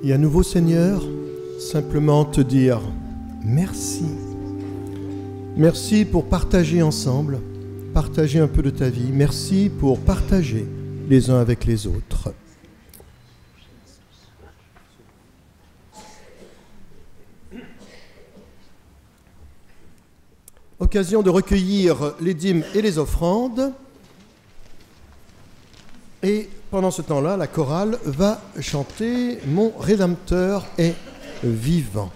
Et à nouveau, Seigneur, simplement te dire merci. Merci pour partager ensemble, partager un peu de ta vie. Merci pour partager les uns avec les autres. Occasion de recueillir les dîmes et les offrandes. Et pendant ce temps-là, la chorale va chanter « Mon Rédempteur est vivant ».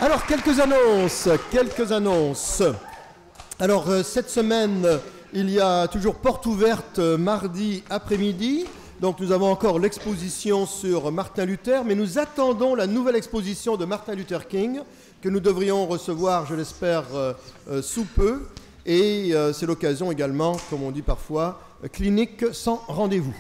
Alors, quelques annonces. Alors, cette semaine, il y a toujours porte ouverte mardi après-midi. Donc, nous avons encore l'exposition sur Martin Luther, mais nous attendons la nouvelle exposition de Martin Luther King, que nous devrions recevoir, je l'espère, sous peu. Et c'est l'occasion également, comme on dit parfois, clinique sans rendez-vous.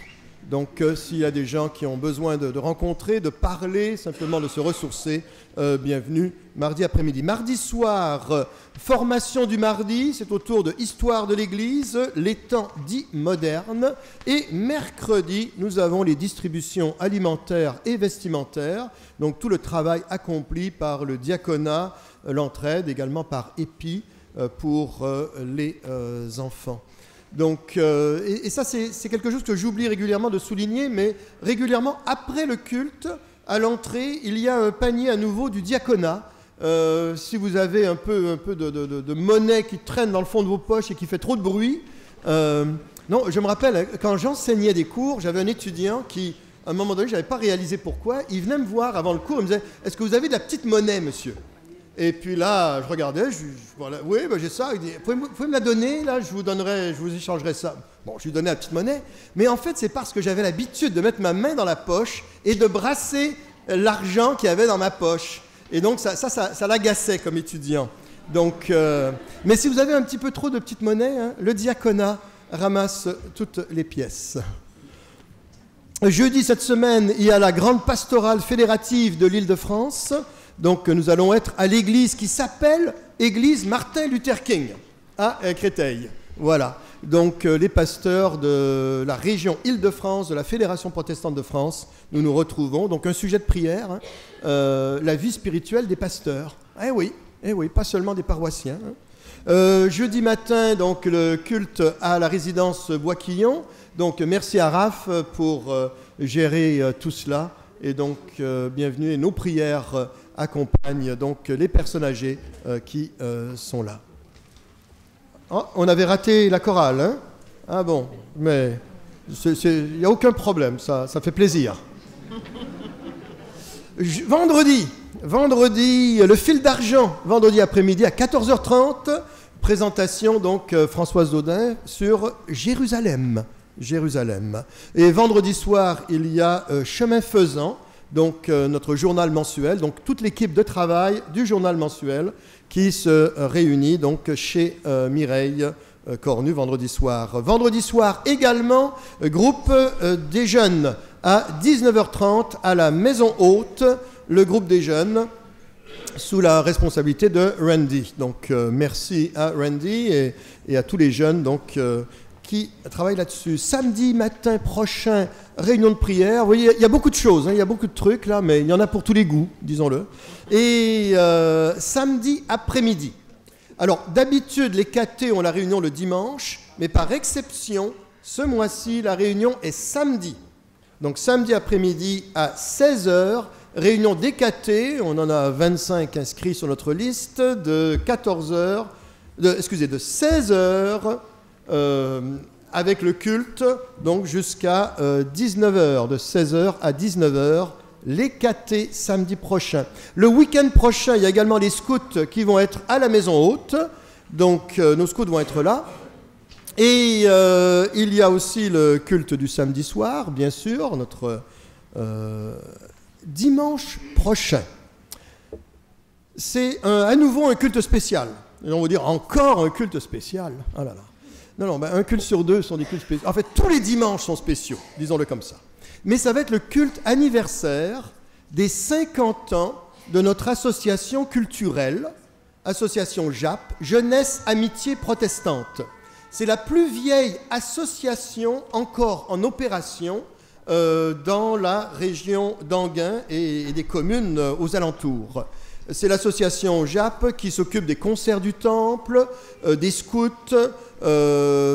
Donc, s'il y a des gens qui ont besoin de rencontrer, de parler, simplement de se ressourcer, bienvenue mardi après-midi. Mardi soir, formation du mardi, c'est autour de Histoire de l'Église, les temps dits modernes. Et mercredi, nous avons les distributions alimentaires et vestimentaires. Donc, tout le travail accompli par le diaconat, l'entraide, également par EPI, pour les enfants. Donc, et ça, c'est quelque chose que j'oublie régulièrement de souligner, mais régulièrement, après le culte, à l'entrée, il y a un panier à nouveau du diaconat. Si vous avez un peu de monnaie qui traîne dans le fond de vos poches et qui fait trop de bruit. Non, je me rappelle, quand j'enseignais des cours, j'avais un étudiant qui, à un moment donné, je n'avais pas réalisé pourquoi, il venait me voir avant le cours, il me disait « Est-ce que vous avez de la petite monnaie, monsieur ?» Et puis là, je regardais, voilà, oui, ben j'ai ça. Il dit, vous pouvez me la donner, là, je vous échangerai ça. Bon, je lui donnais la petite monnaie. Mais en fait, c'est parce que j'avais l'habitude de mettre ma main dans la poche et de brasser l'argent qu'il y avait dans ma poche. Et donc, ça l'agaçait comme étudiant. Donc, mais si vous avez un petit peu trop de petite monnaie, hein, le diaconat ramasse toutes les pièces. Jeudi, cette semaine, il y a la grande pastorale fédérative de l'Île-de-France. Donc, nous allons être à l'église qui s'appelle Église Martin Luther King, à Créteil. Voilà. Donc, les pasteurs de la région Île-de-France, de la Fédération protestante de France, nous nous retrouvons. Donc, un sujet de prière, hein, la vie spirituelle des pasteurs. Eh oui, pas seulement des paroissiens. Hein. Jeudi matin, donc, le culte à la résidence Bois-Quillon. Donc, merci à Raph pour gérer tout cela. Et donc, bienvenue. Et nos prières accompagnent donc les personnes âgées qui sont là. Oh, on avait raté la chorale, hein? Ah bon, mais il n'y a aucun problème, ça fait plaisir. Vendredi, le fil d'argent, vendredi après-midi à 14h30, présentation donc Françoise Daudin sur Jérusalem. Et vendredi soir, il y a Chemin faisant, donc notre journal mensuel, donc toute l'équipe de travail du journal mensuel qui se réunit donc chez Mireille Cornu vendredi soir. Vendredi soir également, groupe des jeunes à 19h30 à la Maison Haute, le groupe des jeunes sous la responsabilité de Randy. Donc merci à Randy et à tous les jeunes donc qui travaillent là-dessus. Samedi matin prochain, réunion de prière. Vous voyez, il y a beaucoup de choses, hein, il y a beaucoup de trucs là, mais il y en a pour tous les goûts, disons-le. Et samedi après-midi. Alors, d'habitude, les cathés ont la réunion le dimanche, mais par exception, ce mois-ci, la réunion est samedi. Donc, samedi après-midi à 16h, réunion des cathés, on en a 25 inscrits sur notre liste, de 16h, avec le culte, donc jusqu'à 19h, de 16h à 19h, les cathés samedi prochain. Le week-end prochain, il y a également les scouts qui vont être à la Maison Haute, donc nos scouts vont être là. Et il y a aussi le culte du samedi soir, bien sûr, notre dimanche prochain. C'est à nouveau un culte spécial. Et on va dire encore un culte spécial. Oh là là. Non, un culte sur deux sont des cultes spéciaux. En fait, tous les dimanches sont spéciaux, disons-le comme ça. Mais ça va être le culte anniversaire des 50 ans de notre association culturelle, association JAP, Jeunesse Amitié Protestante. C'est la plus vieille association encore en opération dans la région d'Anguin et des communes aux alentours. C'est l'association JAP qui s'occupe des concerts du temple, des scouts,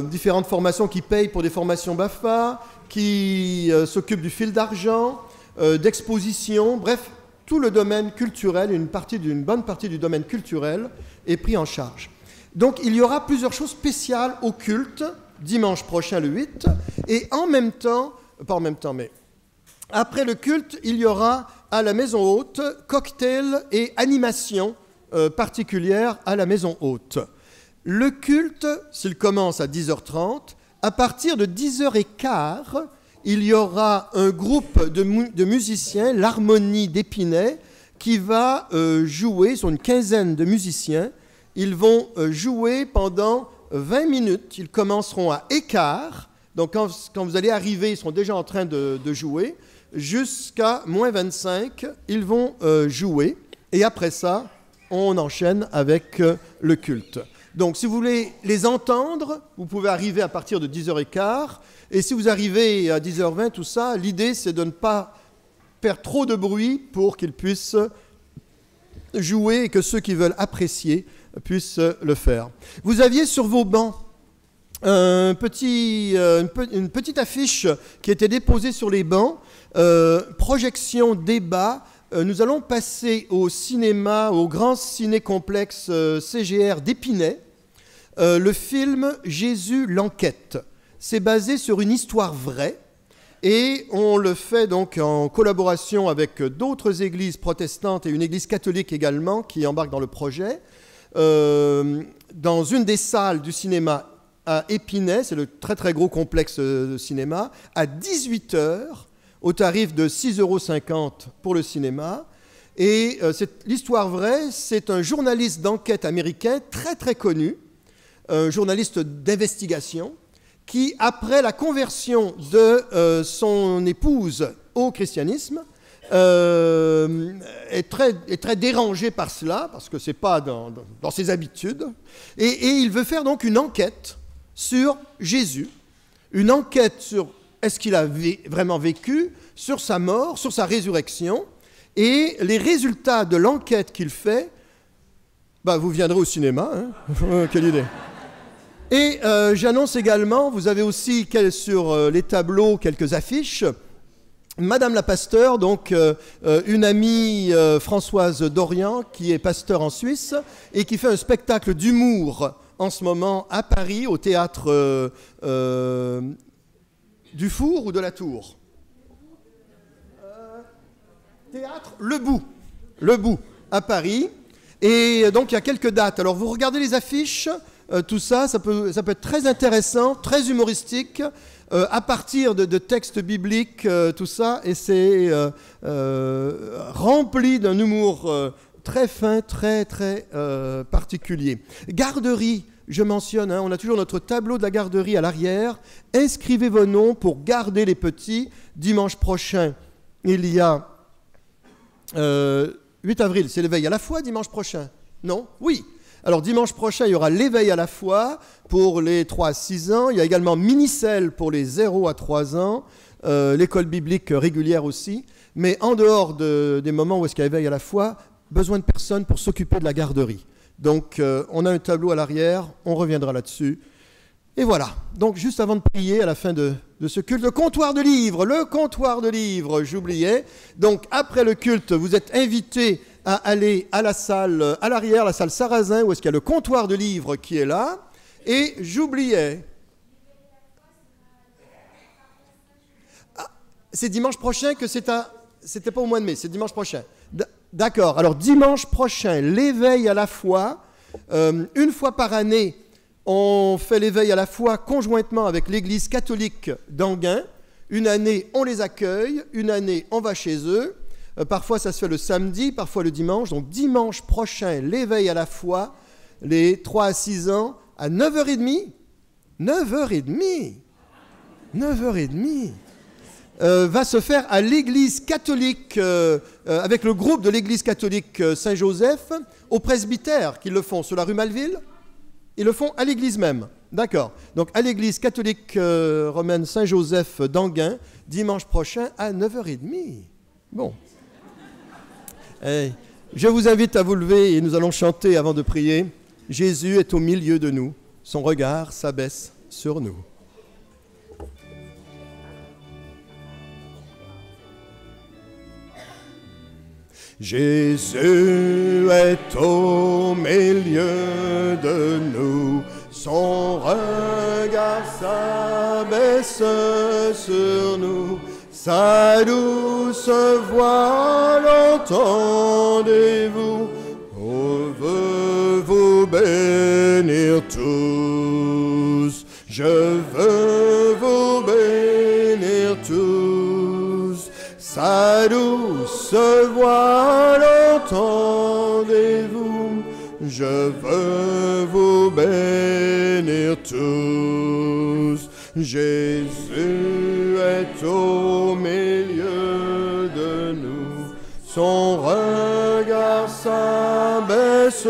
différentes formations qui payent pour des formations BAFA, qui s'occupe du fil d'argent, d'exposition, bref, tout le domaine culturel, une bonne partie du domaine culturel est pris en charge. Donc il y aura plusieurs choses spéciales au culte, dimanche prochain le 8, et en même temps, pas en même temps, mais après le culte, il y aura à la maison haute, cocktail et animation particulière à la maison haute. Le culte, s'il commence à 10h30, à partir de 10h15, il y aura un groupe de musiciens, l'Harmonie d'Épinay, qui va jouer, sur une quinzaine de musiciens. Ils vont jouer pendant 20 minutes. Ils commenceront à écart. Donc quand vous allez arriver, ils seront déjà en train de jouer. Jusqu'à moins 25, ils vont jouer. Et après ça, on enchaîne avec le culte. Donc si vous voulez les entendre, vous pouvez arriver à partir de 10h15. Et si vous arrivez à 10h20, tout ça, l'idée c'est de ne pas faire trop de bruit pour qu'ils puissent jouer et que ceux qui veulent apprécier puissent le faire. Vous aviez sur vos bancs une petite affiche qui était déposée sur les bancs, projection, débat. Nous allons passer au cinéma, au grand ciné-complexe CGR d'Épinay, le film « Jésus l'enquête ». C'est basé sur une histoire vraie et on le fait donc en collaboration avec d'autres églises protestantes et une église catholique également qui embarque dans le projet. Dans une des salles du cinéma à Épinay, c'est le très très gros complexe de cinéma, à 18h, au tarif de 6,50 € pour le cinéma. Et l'histoire vraie, c'est un journaliste d'enquête américain très très connu, un journaliste d'investigation, qui, après la conversion de son épouse au christianisme, est très dérangé par cela, parce que ce n'est pas dans ses habitudes, et il veut faire donc une enquête sur Jésus, une enquête sur est-ce qu'il a vraiment vécu, sur sa mort, sur sa résurrection, et les résultats de l'enquête qu'il fait, vous viendrez au cinéma, hein. Quelle idée. Et j'annonce également, vous avez aussi sur les tableaux quelques affiches. Madame la pasteur, donc une amie Françoise Dorian, qui est pasteur en Suisse et qui fait un spectacle d'humour en ce moment à Paris, au théâtre du Four ou de la Tour Théâtre Le Bout, à Paris. Et donc il y a quelques dates. Alors vous regardez les affiches. Tout ça, ça peut être très intéressant, très humoristique, à partir de textes bibliques, tout ça, et c'est rempli d'un humour très fin, très, très particulier. Garderie, je mentionne, on a toujours notre tableau de la garderie à l'arrière. Inscrivez vos noms pour garder les petits. Dimanche prochain, il y a 8 avril, c'est l'éveil à la foi, dimanche prochain? Non? Oui. Alors dimanche prochain, il y aura l'éveil à la foi pour les 3 à 6 ans. Il y a également Minicelle pour les 0 à 3 ans, l'école biblique régulière aussi. Mais en dehors des moments où est-ce qu'il y a éveil à la foi, besoin de personnes pour s'occuper de la garderie. Donc on a un tableau à l'arrière, on reviendra là-dessus. Et voilà, donc juste avant de prier à la fin de ce culte, le comptoir de livres, j'oubliais. Donc après le culte, vous êtes invités à aller à la salle, à l'arrière, la salle Sarrazin, où est-ce qu'il y a le comptoir de livres qui est là. Et j'oubliais. C'est dimanche prochain que c'était pas au mois de mai, c'est dimanche prochain. D'accord, alors dimanche prochain, l'éveil à la foi, une fois par année, on fait l'éveil à la foi conjointement avec l'église catholique d'Anguin. Une année, on les accueille, une année, on va chez eux. Parfois, ça se fait le samedi, parfois le dimanche. Donc, dimanche prochain, l'éveil à la foi, les 3 à 6 ans, à 9h30. 9h30 va se faire à l'église catholique, avec le groupe de l'église catholique Saint-Joseph, au presbytère qu'ils le font sur la rue Malville. Ils le font à l'église même. D'accord. Donc, à l'église catholique romaine Saint-Joseph d'Anguin, dimanche prochain à 9h30. Bon. Je vous invite à vous lever et nous allons chanter avant de prier. Jésus est au milieu de nous. Son regard s'abaisse sur nous. Jésus est au milieu de nous, son regard s'abaisse sur nous, sa douce douce voix l'entendez-vous? On veut vous bénir tous. Je veux vous bénir tous. Sa douce voix l'entendez-vous? Je veux vous bénir tous. Jésus est au milieu de nous. Son regard s'abaisse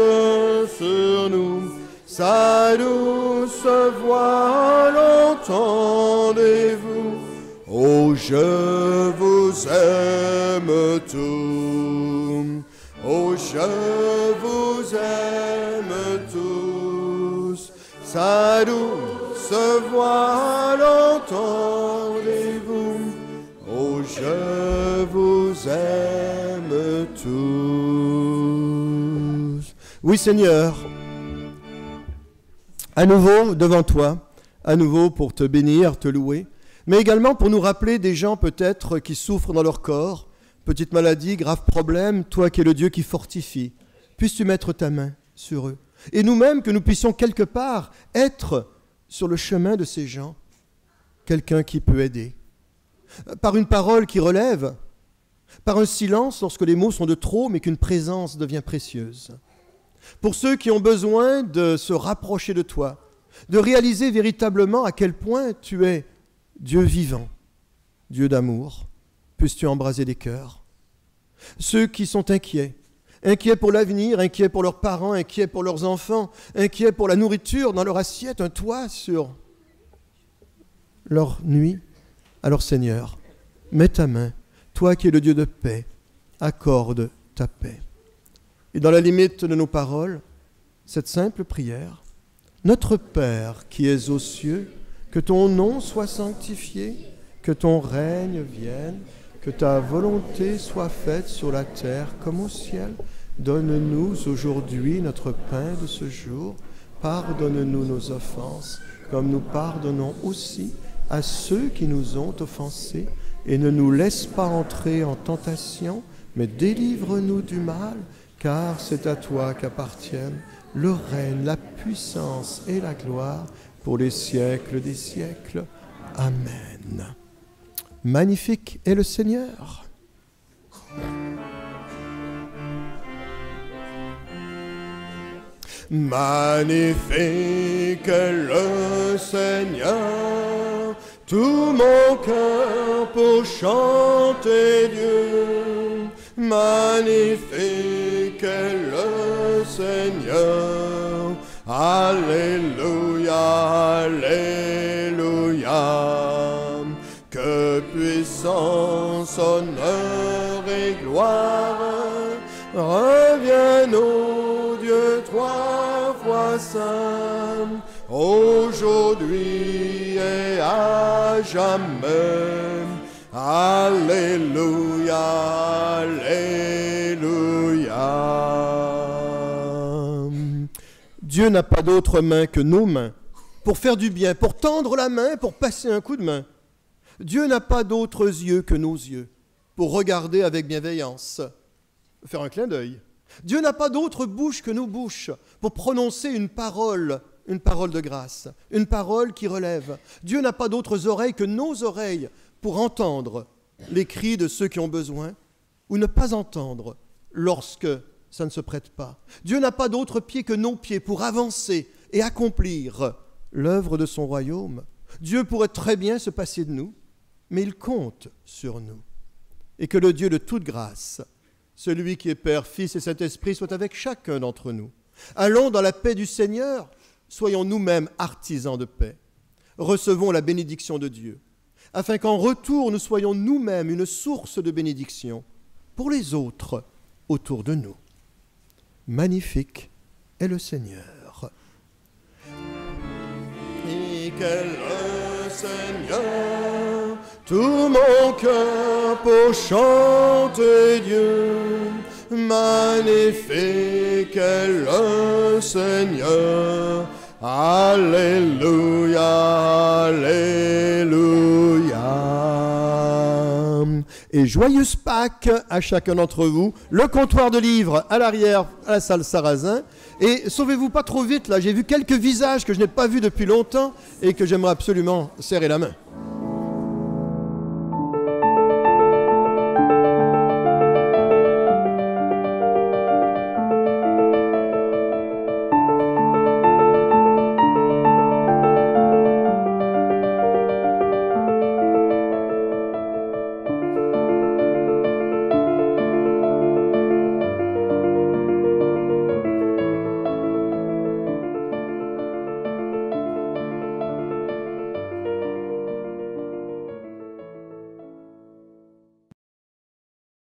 sur nous. Sa douce voix l'entendez-vous? Oh, je vous aime tous. Oh, je vous aime tous. Sa douce voix l'entendez-vous? Oh, je vous aime tous. Oui, Seigneur, à nouveau devant toi, à nouveau pour te bénir, te louer, mais également pour nous rappeler des gens peut-être qui souffrent dans leur corps, petite maladie, grave problème, toi qui es le Dieu qui fortifie, puisses-tu mettre ta main sur eux. Et nous-mêmes, que nous puissions quelque part être sur le chemin de ces gens, quelqu'un qui peut aider. Par une parole qui relève, par un silence lorsque les mots sont de trop, mais qu'une présence devient précieuse. Pour ceux qui ont besoin de se rapprocher de toi, de réaliser véritablement à quel point tu es Dieu vivant, Dieu d'amour, puisses-tu embraser des cœurs. Ceux qui sont inquiets pour l'avenir, inquiets pour leurs parents, inquiets pour leurs enfants, inquiets pour la nourriture dans leur assiette, un toit sur leur nuit. Alors Seigneur, mets ta main, toi qui es le Dieu de paix, accorde ta paix. Et dans la limite de nos paroles, cette simple prière, Notre Père qui es aux cieux, que ton nom soit sanctifié, que ton règne vienne, que ta volonté soit faite sur la terre comme au ciel. Donne-nous aujourd'hui notre pain de ce jour. Pardonne-nous nos offenses, comme nous pardonnons aussi à ceux qui nous ont offensés. Et ne nous laisse pas entrer en tentation, mais délivre-nous du mal, car c'est à toi qu'appartiennent le règne, la puissance et la gloire pour les siècles des siècles. Amen. Magnifique est le Seigneur. Magnifique est le Seigneur, tout mon cœur pour chanter Dieu. Magnifique est le Seigneur, Alléluia, Alléluia. Que puissance, honneur et gloire reviennent au Dieu trois fois saint, aujourd'hui et à jamais. Alléluia, Alléluia. Dieu n'a pas d'autre main que nos mains pour faire du bien, pour tendre la main, pour passer un coup de main. Dieu n'a pas d'autres yeux que nos yeux pour regarder avec bienveillance, faire un clin d'œil. Dieu n'a pas d'autre bouche que nos bouches pour prononcer une parole de grâce, une parole qui relève. Dieu n'a pas d'autres oreilles que nos oreilles pour entendre les cris de ceux qui ont besoin ou ne pas entendre lorsque ça ne se prête pas. Dieu n'a pas d'autres pieds que nos pieds pour avancer et accomplir l'œuvre de son royaume. Dieu pourrait très bien se passer de nous, mais il compte sur nous. Et que le Dieu de toute grâce, celui qui est Père, Fils et Saint-Esprit, soit avec chacun d'entre nous. Allons dans la paix du Seigneur, soyons nous-mêmes artisans de paix. Recevons la bénédiction de Dieu, afin qu'en retour, nous soyons nous-mêmes une source de bénédiction pour les autres autour de nous. Magnifique est le Seigneur. Et quel Seigneur, tout mon cœur pour chanter Dieu. Magnifique est le Seigneur. Alléluia, Alléluia. Et joyeuse Pâques à chacun d'entre vous. Le comptoir de livres à l'arrière, à la salle Sarrazin. Et sauvez-vous pas trop vite, là, j'ai vu quelques visages que je n'ai pas vus depuis longtemps et que j'aimerais absolument serrer la main.